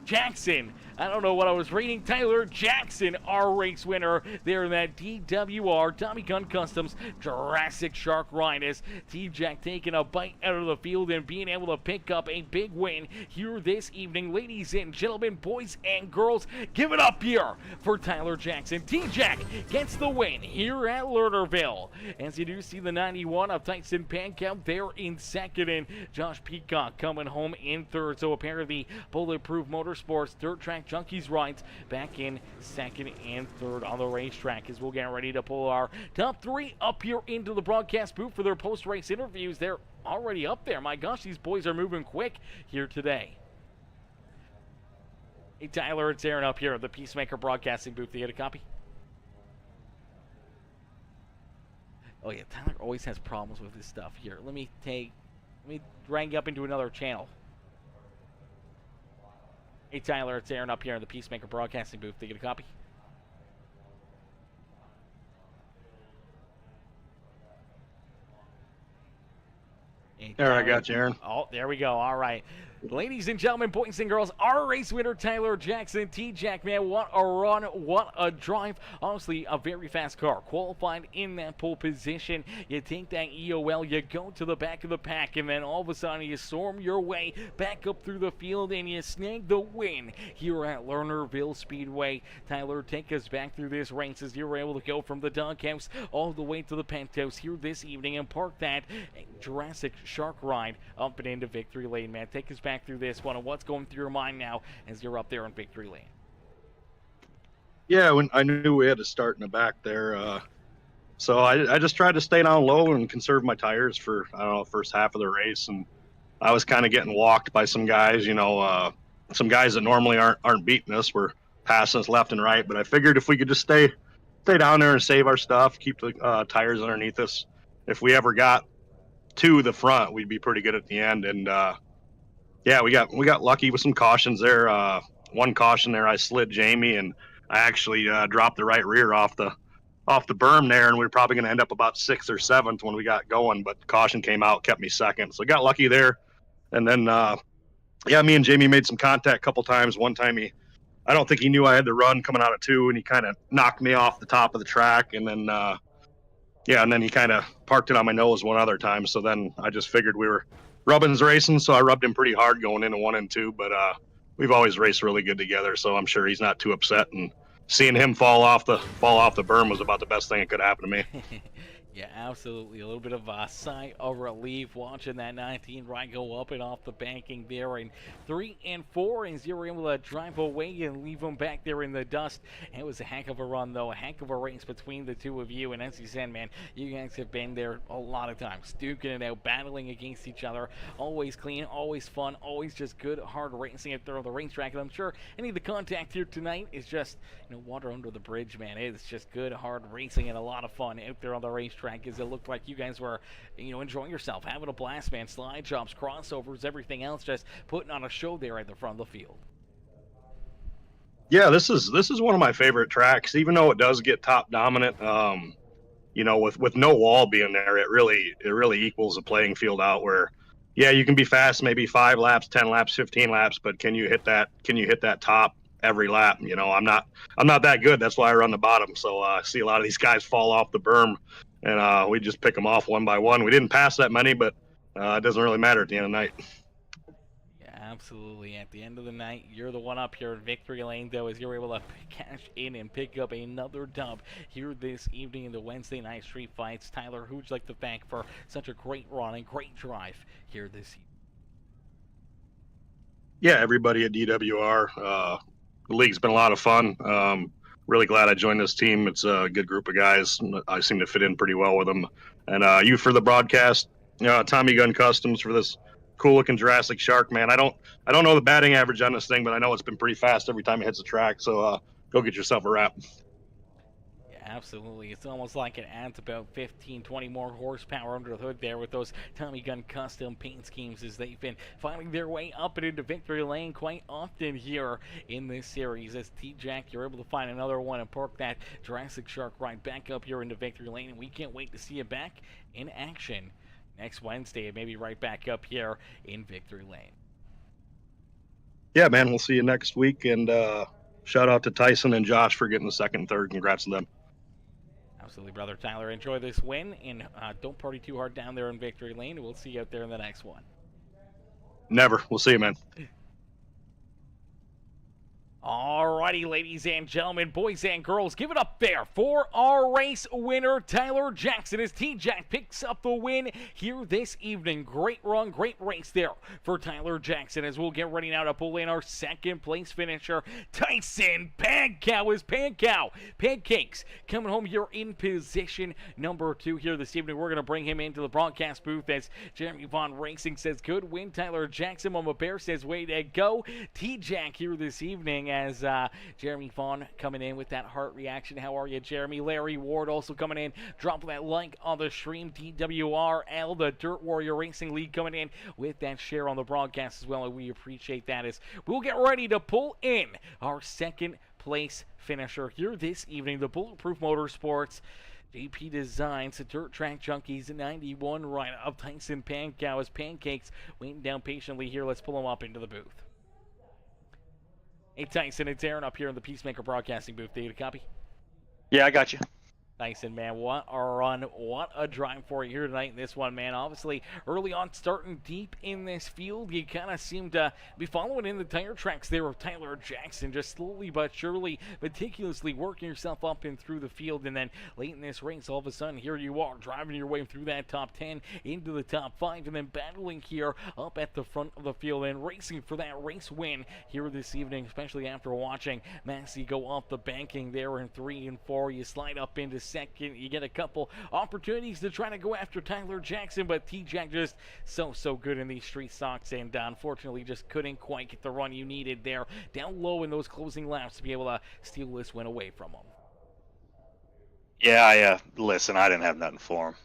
Jackson. I don't know what I was reading. Tyler Jackson, our race winner there in that DWR Tommy Gun Customs Jurassic Shark ride as T-Jack taking a bite out of the field and being able to pick up a big win here this evening. Ladies and gentlemen, boys and girls, give it up here for Tyler Jackson. T-Jack gets the win here at Lernerville. As you do see the 91 of Tyson Pankow there in second and Josh Peacock coming home in third. So a pair of the Bulletproof Motorsports Dirt Track Junkies rides back in second and third on the racetrack as we'll get ready to pull our top 3 up here into the broadcast booth for their post-race interviews. They're already up there. My gosh, these boys are moving quick here today. Hey, Tyler, it's Aaron up here at the Peacemaker Broadcasting booth. Do you get a copy? Oh, yeah, Tyler always has problems with this stuff here. Let me drag you up into another channel. Hey, Tyler, it's Aaron up here in the Peacemaker Broadcasting booth. Do you get a copy? Hey, There, I got you, Aaron. Oh, there we go. All right. Ladies and gentlemen, boys and girls, our race winner, Tyler Jackson. T-Jack, man, what a run, what a drive. Honestly, a very fast car. Qualified in that pole position. You take that EOL, you go to the back of the pack, and then all of a sudden you storm your way back up through the field, and you snag the win here at Lernerville Speedway. Tyler, take us back through this race as you were able to go from the doghouse all the way to the penthouse here this evening and park that Jurassic Shark ride up and into victory lane, man. Take us back through this one and what's going through your mind now as you're up there in victory lane. Yeah, when I knew we had to start in the back there, so I just tried to stay down low and conserve my tires for, I don't know, the first half of the race, and I was kind of getting walked by some guys, some guys that normally aren't beating us were passing us left and right, but I figured if we could just stay down there and save our stuff, keep the tires underneath us, if we ever got to the front, we'd be pretty good at the end. And yeah, we got lucky with some cautions there. One caution there, I slid Jamie, and I actually dropped the right rear off the berm there, and we were probably going to end up about 6th or 7th when we got going, but caution came out, kept me second, so got lucky there. And then yeah, me and Jamie made some contact a couple times. One time I don't think he knew I had the run coming out of 2, and he kind of knocked me off the top of the track, and then Yeah, and then he kind of parked it on my nose one other time. So then I just figured we were rubbing racing, so I rubbed him pretty hard going into 1 and 2. But we've always raced really good together, so I'm sure he's not too upset. And seeing him fall off the berm was about the best thing that could happen to me. Yeah, absolutely. A little bit of a sigh of relief watching that 19 ride go up and off the banking there in 3 and 4, as you were able to drive away and leave him back there in the dust. It was a heck of a run, though, a heck of a race between the two of you. And as you said, man, you guys have been there a lot of times, duking it out, battling against each other. Always clean, always fun, always just good, hard racing out there on the racetrack. And I'm sure any of the contact here tonight is just, water under the bridge, man. It's just good, hard racing and a lot of fun out there on the racetrack. As it looked like you guys were, enjoying yourself, having a blast, man. Slide jobs, crossovers, everything else, just putting on a show there at the front of the field. Yeah, this is one of my favorite tracks, even though it does get top dominant. With no wall being there, it really equals the playing field out. Where, yeah, you can be fast, maybe 5 laps, 10 laps, 15 laps, but can you hit that top every lap? I'm not that good. That's why I run the bottom. So I see a lot of these guys fall off the berm, and we just pick them off one by one. We didn't pass that many, but it doesn't really matter at the end of the night. Yeah, absolutely. At the end of the night, you're the one up here in victory lane, though, as you're able to cash in and pick up another dub here this evening in the Wednesday night street fights. Tyler, who'd you like to thank for such a great run and great drive here this evening? Yeah, everybody at DWR. The league's been a lot of fun. Really glad I joined this team. It's a good group of guys. I seem to fit in pretty well with them. And you for the broadcast, Tommy Gun Customs for this cool-looking Jurassic Shark, man. I don't know the batting average on this thing, but I know it's been pretty fast every time it hits the track. So go get yourself a wrap. Absolutely. It's almost like it adds about 15, 20 more horsepower under the hood there with those Tommy Gun custom paint schemes, as they've been finding their way up and into victory lane quite often here in this series. As T-Jack, you're able to find another one and park that Jurassic Shark right back up here into victory lane, and we can't wait to see you back in action next Wednesday and maybe right back up here in victory lane. Yeah, man, we'll see you next week, and shout out to Tyson and Josh for getting the second and third. Congrats to them. Absolutely, brother. Tyler, enjoy this win, and don't party too hard down there in victory lane. We'll see you out there in the next one. Never. We'll see you, man. Alrighty, ladies and gentlemen, boys and girls, give it up there for our race winner, Tyler Jackson, as T-Jack picks up the win here this evening. Great run, great race there for Tyler Jackson, as we'll get ready now to pull in our second place finisher, Tyson Pankow, as Pancakes coming home here in position number 2 here this evening. We're going to bring him into the broadcast booth as Jeremy Vaughn Racing says, good win. Tyler Jackson, Mama Bear says, way to go. T-Jack here this evening as Jeremy Vaughn coming in with that heart reaction. How are you, Jeremy? Larry Ward also coming in, dropping that like on the stream. DWRL, the Dirt Warrior Racing League, coming in with that share on the broadcast as well, and we appreciate that as we'll get ready to pull in our second place finisher here this evening, the Bulletproof Motorsports JP Designs, the Dirt Track Junkies 91 ride of Tyson Pankow, as Pancakes waiting down patiently here. Let's pull him up into the booth. Hey, Tyson, it's Aaron up here in the Peacemaker Broadcasting booth. Do you get a copy? Yeah, I got you. Tyson, man, what a run, what a drive for you here tonight in this one, man. Obviously, early on, starting deep in this field, you kind of seem to be following in the tire tracks there of Tyler Jackson, just slowly but surely, meticulously working yourself up and through the field, and then late in this race, all of a sudden, here you are, driving your way through that top 10 into the top 5, and then battling here up at the front of the field and racing for that race win here this evening, especially after watching Massey go off the banking there in 3 and 4. You slide up into second. You get a couple opportunities to try to go after Tyler Jackson, but T-Jack just so good in these street stocks, and unfortunately just couldn't quite get the run you needed there down low in those closing laps to be able to steal this win away from him. Yeah, listen, I didn't have nothing for him.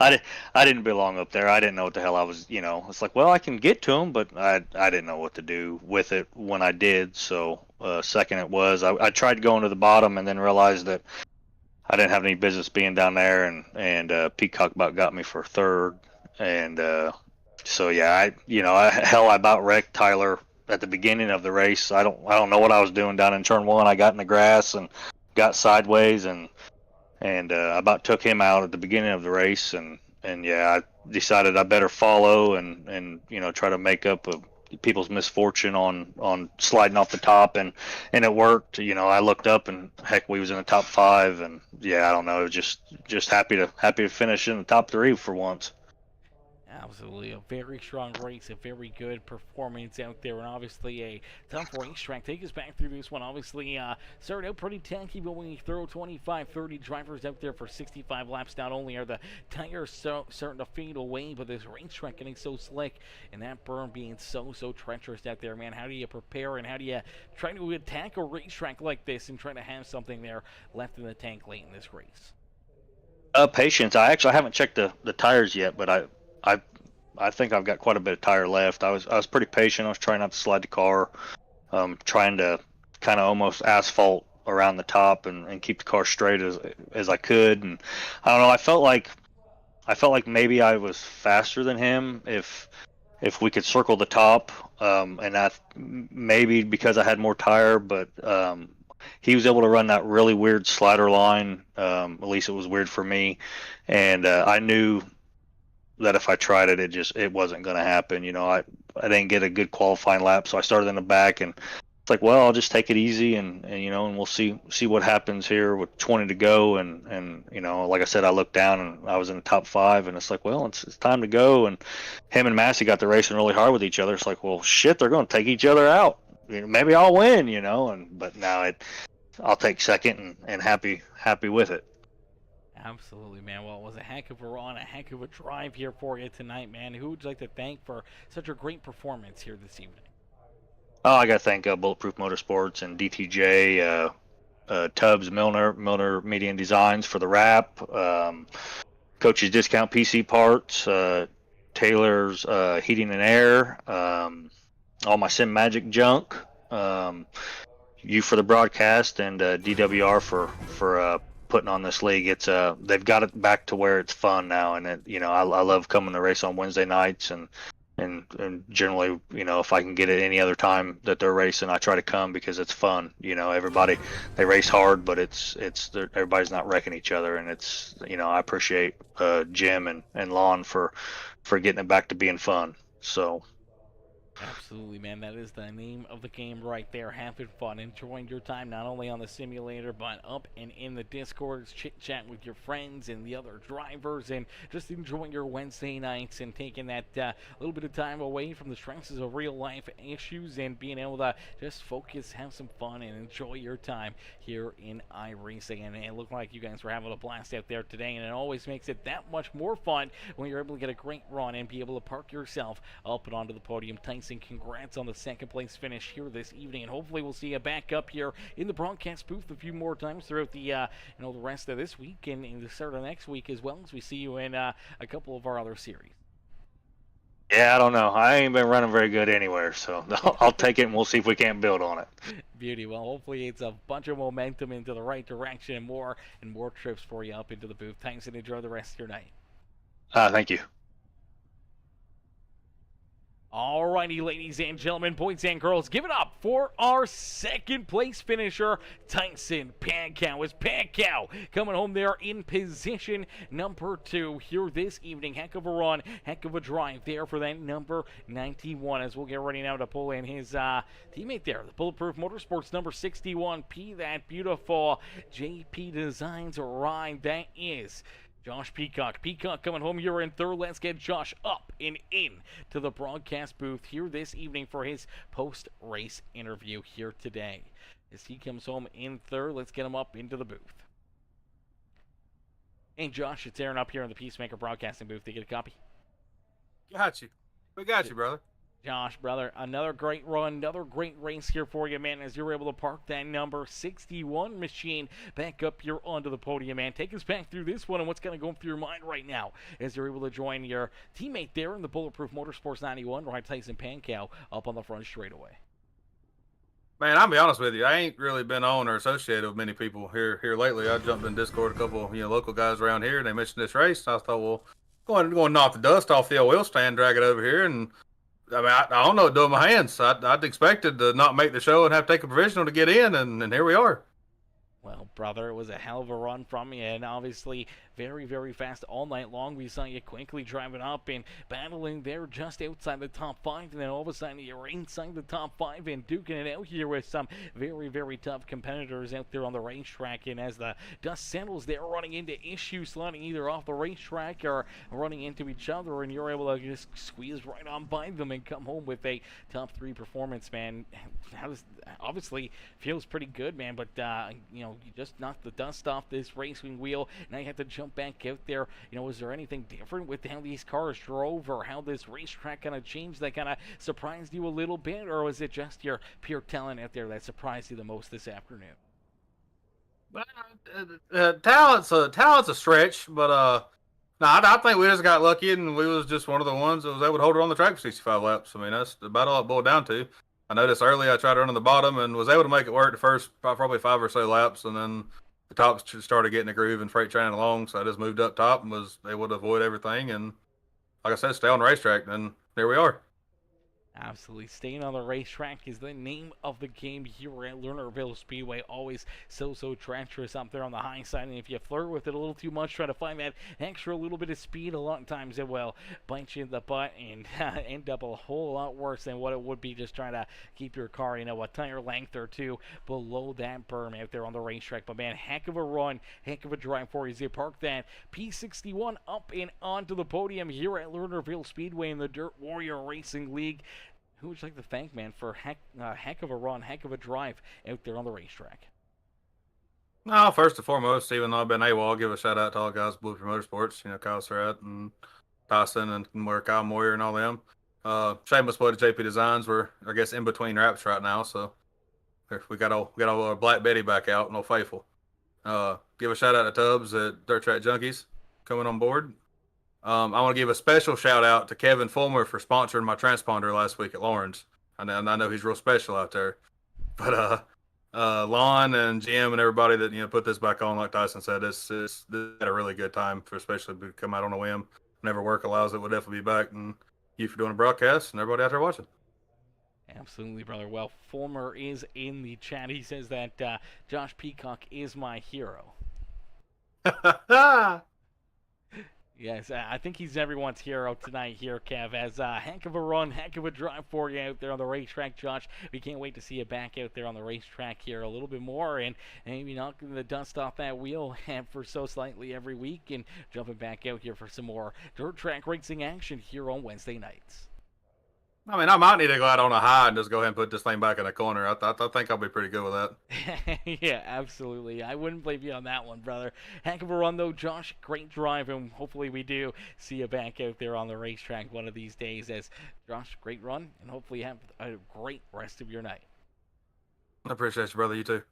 I didn't belong up there. I didn't know what the hell I was, it's like, well, I can get to him, but I didn't know what to do with it when I did. So second it was. I tried going to the bottom and then realized that I didn't have any business being down there, and Pete Cockbutt got me for third. And so yeah, I about wrecked Tyler at the beginning of the race. I don't know what I was doing down in turn 1. I got in the grass and got sideways and and I about took him out at the beginning of the race, and yeah, I decided I better follow and try to make up people's misfortune on sliding off the top, and it worked. I looked up and heck, we was in the top 5, and yeah, I don't know, just happy to finish in the top 3 for once. Absolutely, a very strong race, a very good performance out there, and obviously a tough racetrack. Take us back through this one. Obviously, started out pretty tanky, but when you throw 25, 30 drivers out there for 65 laps, not only are the tires starting to fade away, but this racetrack getting so slick, and that berm being so treacherous out there, man. How do you prepare, and how do you try to attack a racetrack like this and try to have something there left in the tank late in this race? Patience. I haven't checked the tires yet, but I think I've got quite a bit of tire left. I was pretty patient. I was trying not to slide the car, trying to kind of almost asphalt around the top and keep the car straight as I could. And I don't know. I felt like maybe I was faster than him if we could circle the top, and that maybe because I had more tire, but he was able to run that really weird slider line. At least it was weird for me, and I knew that if I tried it, it wasn't going to happen. I didn't get a good qualifying lap, so I started in the back, and it's like, well, I'll just take it easy, and we'll see what happens here with 20 to go, and like I said, I looked down and I was in the top 5, and it's like, well, it's time to go, and him and Massey got the racing really hard with each other. It's like, well, shit, they're going to take each other out. Maybe I'll win, but now I'll take second and happy with it. Absolutely, man. Well, it was a heck of a run, a heck of a drive here for you tonight, man. Who would you like to thank for such a great performance here this evening? Oh, I got to thank Bulletproof Motorsports and DTJ, Tubbs, Milner Media and Designs for the wrap, Coach's Discount PC Parts, Taylor's Heating and Air, all my Sim Magic junk, you for the broadcast, and DWR for putting on this league. It's they've got it back to where it's fun now, and I love coming to race on Wednesday nights, and generally, if I can get it any other time that they're racing, I try to come because it's fun. Everybody, they race hard, but everybody's not wrecking each other, and I appreciate Jim and Lon for getting it back to being fun. So. Absolutely, man. That is the name of the game right there. Having fun, enjoying your time, not only on the simulator, but up and in the Discords, chit-chat with your friends and the other drivers, and just enjoying your Wednesday nights and taking that little bit of time away from the stresses of real-life issues and being able to just focus, have some fun, and enjoy your time here in iRacing. And it looked like you guys were having a blast out there today, and it always makes it that much more fun when you're able to get a great run and be able to park yourself up and onto the podium. And congrats on the second place finish here this evening, and hopefully we'll see you back up here in the broadcast booth a few more times throughout the the rest of this week and in the start of next week, as well as we see you in a couple of our other series. Yeah, I don't know. I ain't been running very good anywhere, so I'll take it, and we'll see if we can't build on it. Beauty. Well, hopefully it's a bunch of momentum into the right direction and more trips for you up into the booth. Thanks, and enjoy the rest of your night. Thank you. Alrighty, ladies and gentlemen, boys and girls, give it up for our second place finisher, Tyson Pankow. As Pankow coming home there in position number 2 here this evening. Heck of a run, heck of a drive there for that number 91. As we'll get ready now to pull in his teammate there, the Bulletproof Motorsports number 61P, that beautiful JP Designs ride. That is Josh Peacock. Peacock coming home here in third. Let's get Josh up and in to the broadcast booth here this evening for his post-race interview here today. As he comes home in third, let's get him up into the booth. Hey, Josh, it's Aaron up here in the Peacemaker broadcasting booth. Did you get a copy? Got you. We got you, brother. Josh, brother, another great run, another great race here for you, man, as you're able to park that number 61 machine back up here onto the podium, man. Take us back through this one and what's going to go through your mind right now as you're able to join your teammate there in the Bulletproof Motorsports 91, right, Tyson Pankow, up on the front straightaway. Man, I'll be honest with you. I ain't really been on or associated with many people here lately. I jumped in Discord, a couple local guys around here, and they mentioned this race. And I thought, well, go and knock the dust off the oil stand, drag it over here, and I mean, I don't know what to do with my hands. I'd expected to not make the show and have to take a provisional to get in, and here we are. Well, brother. It was a hell of a run from you, and obviously very, very fast all night long. We saw you quickly driving up and battling there just outside the top 5, and then all of a sudden you're inside the top 5 and duking it out here with some very, very tough competitors out there on the racetrack. And as the dust settles, they're running into issues, sliding either off the racetrack or running into each other, and you're able to just squeeze right on by them and come home with a top 3 performance, man. Obviously feels pretty good, man, but you just knocked the dust off this racing wheel. Now you have to jump back out there. Was there anything different with how these cars drove or how this racetrack kind of changed that kind of surprised you a little bit, or was it just your pure talent out there that surprised you the most this afternoon? Talent's a stretch, but no, I think we just got lucky, and we was just one of the ones that was able to hold it on the track for 65 laps. I mean, that's about all it boiled down to. I noticed early I tried to run on the bottom and was able to make it work the first probably 5 or so laps, and then the top started getting the groove and freight training along, so I just moved up top and was able to avoid everything, and like I said, stay on the racetrack, and there we are. Absolutely. Staying on the racetrack is the name of the game here at Lernerville Speedway. Always so treacherous up there on the high side, and if you flirt with it a little too much, try to find that extra little bit of speed, a lot of times it will bite you in the butt and end up a whole lot worse than what it would be just trying to keep your car, a tire length or two below that berm out there on the racetrack. But man, heck of a run, heck of a drive for you as you park that P61 up and onto the podium here at Lernerville Speedway in the Dirt Warrior Racing League. Who would you like to thank, man, for heck of a run, heck of a drive out there on the racetrack? No, first and foremost, even though I've been AWOL, I'll give a shout out to all the guys at Blueprint Motorsports, Kyle Surratt and Tyson and Kyle Moyer and all them. Shameless plug to JP Designs. We're, I guess, in between wraps right now, so we got our Black Betty back out and Old Faithful. Give a shout out to Tubbs at Dirt Track Junkies coming on board. I want to give a special shout out to Kevin Fulmer for sponsoring my transponder last week at Lawrence. I know he's real special out there. But Lon and Jim and everybody that put this back on, like Tyson said, this had a really good time, especially to come out on a whim. Whenever work allows it, we'll definitely be back. And you for doing a broadcast and everybody out there watching. Absolutely, brother. Well, Fulmer is in the chat. He says that Josh Peacock is my hero. Yes, I think he's everyone's hero tonight here, Kev, as a heck of a run, heck of a drive for you out there on the racetrack, Josh. We can't wait to see you back out there on the racetrack here a little bit more and maybe knocking the dust off that wheel for so slightly every week and jumping back out here for some more dirt track racing action here on Wednesday nights. I mean, I might need to go out on a high and just go ahead and put this thing back in the corner. I think I'll be pretty good with that. Yeah, absolutely. I wouldn't blame you on that one, brother. Heck of a run, though, Josh. Great drive, and hopefully we do see you back out there on the racetrack one of these days. As Josh, great run, and hopefully you have a great rest of your night. I appreciate you, brother. You too.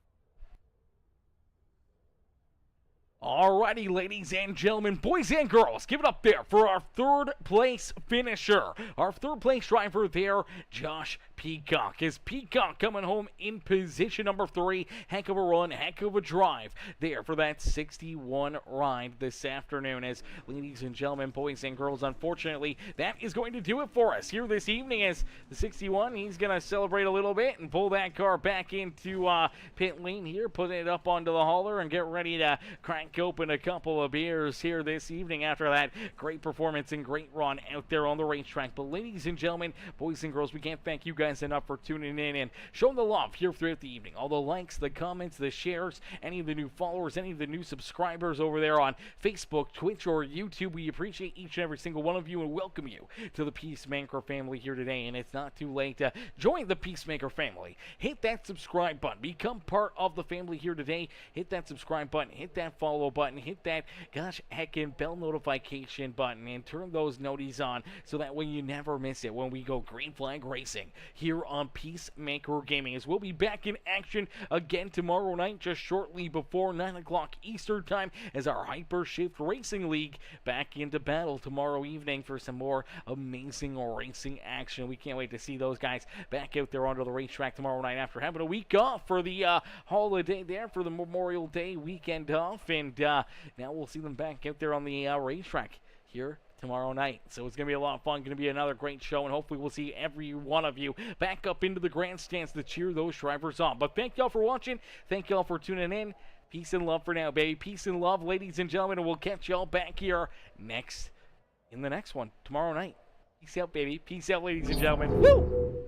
Alrighty, ladies and gentlemen, boys and girls, give it up there for our third place finisher. Our third place driver there, Josh Peacock. Is Peacock coming home in position number 3. Heck of a run, heck of a drive there for that 61 ride this afternoon. As ladies and gentlemen, boys and girls, unfortunately, that is going to do it for us here this evening. As the 61, he's going to celebrate a little bit and pull that car back into pit lane here, put it up onto the hauler and get ready to crank open a couple of beers here this evening after that great performance and great run out there on the racetrack. But ladies and gentlemen, boys and girls, we can't thank you guys enough for tuning in and showing the love here throughout the evening. All the likes, the comments, the shares, any of the new followers, any of the new subscribers over there on Facebook, Twitch, or YouTube. We appreciate each and every single one of you and welcome you to the Peacemaker family here today. And it's not too late to join the Peacemaker family. Hit that subscribe button. Become part of the family here today. Hit that subscribe button. Hit that follow button, hit that heckin' bell notification button, and turn those noties on so that way you never miss it when we go Green Flag Racing here on Peacemaker Gaming. As we'll be back in action again tomorrow night, just shortly before 9 o'clock Eastern Time, as our Hyper Shift Racing League back into battle tomorrow evening for some more amazing racing action. We can't wait to see those guys back out there onto the racetrack tomorrow night after having a week off for the holiday there, for the Memorial Day weekend off, and now we'll see them back out there on the racetrack here tomorrow night. So it's going to be a lot of fun, going to be another great show, and hopefully we'll see every one of you back up into the grandstands to cheer those drivers on. But thank y'all for watching. Thank y'all for tuning in. Peace and love for now, baby. Peace and love, ladies and gentlemen, and we'll catch y'all back here in the next one tomorrow night. Peace out, baby. Peace out, ladies and gentlemen. Woo!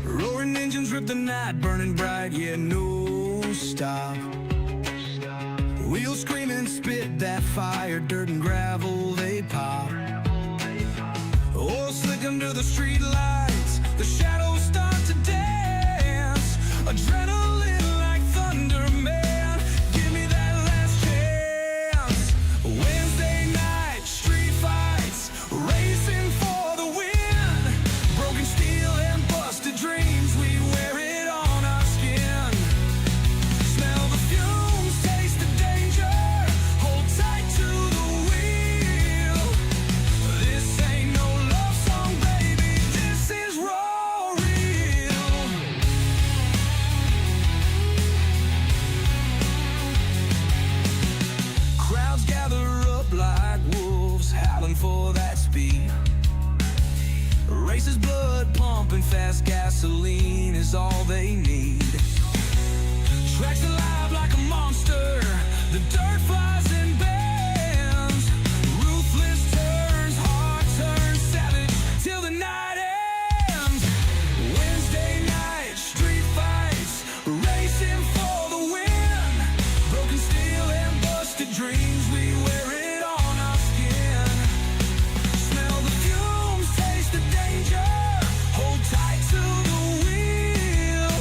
Roaring engines rip the night, burning bright, yeah, no stop. Wheels screaming, spit that fire, dirt and gravel, they pop. Oil slick under the street lights, the shadows start to dance. Adrenaline like thunder, man, give me that last chance. Wednesday night, street fights, racing for the win. Broken steel and busted dreams, we wear it on our skin. Smell the fumes, taste the danger, hold tight to the wheel. This ain't no love song, baby, this is raw real. Crowds gather up like wolves, howling for that speed. Races blood pumping fast, gasoline is all they need. Tracks alive like a monster, the dirt flies and bends. Ruthless turns, heart turns savage till the night ends. Wednesday night, street fights, racing for the win. Broken steel and busted dreams, we wear it on our skin. Smell the fumes, taste the danger, hold tight to the wheel.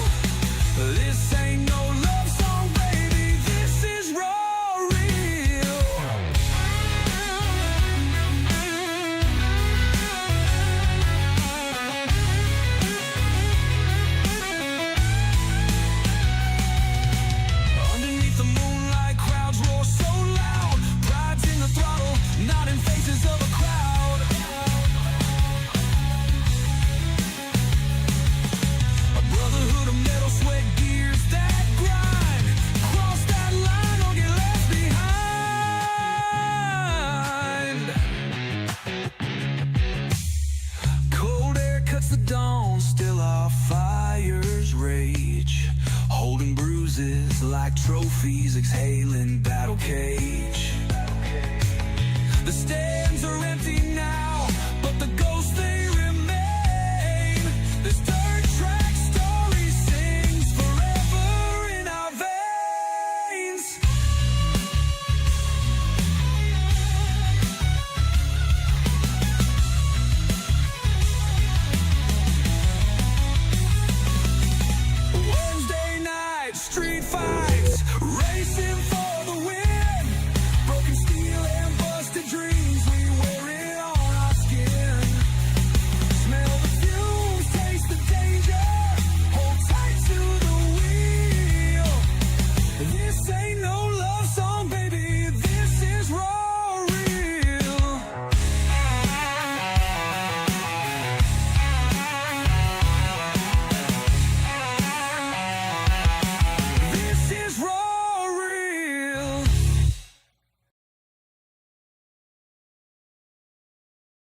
This ain't no love song, baby, this is raw real. Underneath the moonlight, crowds roar so loud. Pride's in the throttle, not in faces of a crowd. A brotherhood of metal, sweat, gears that grind. Cross that line or get left behind. Cold air cuts the dawn, still our fires rage. Holding bruises like trophies, exhaling battle cage. The stands are empty now.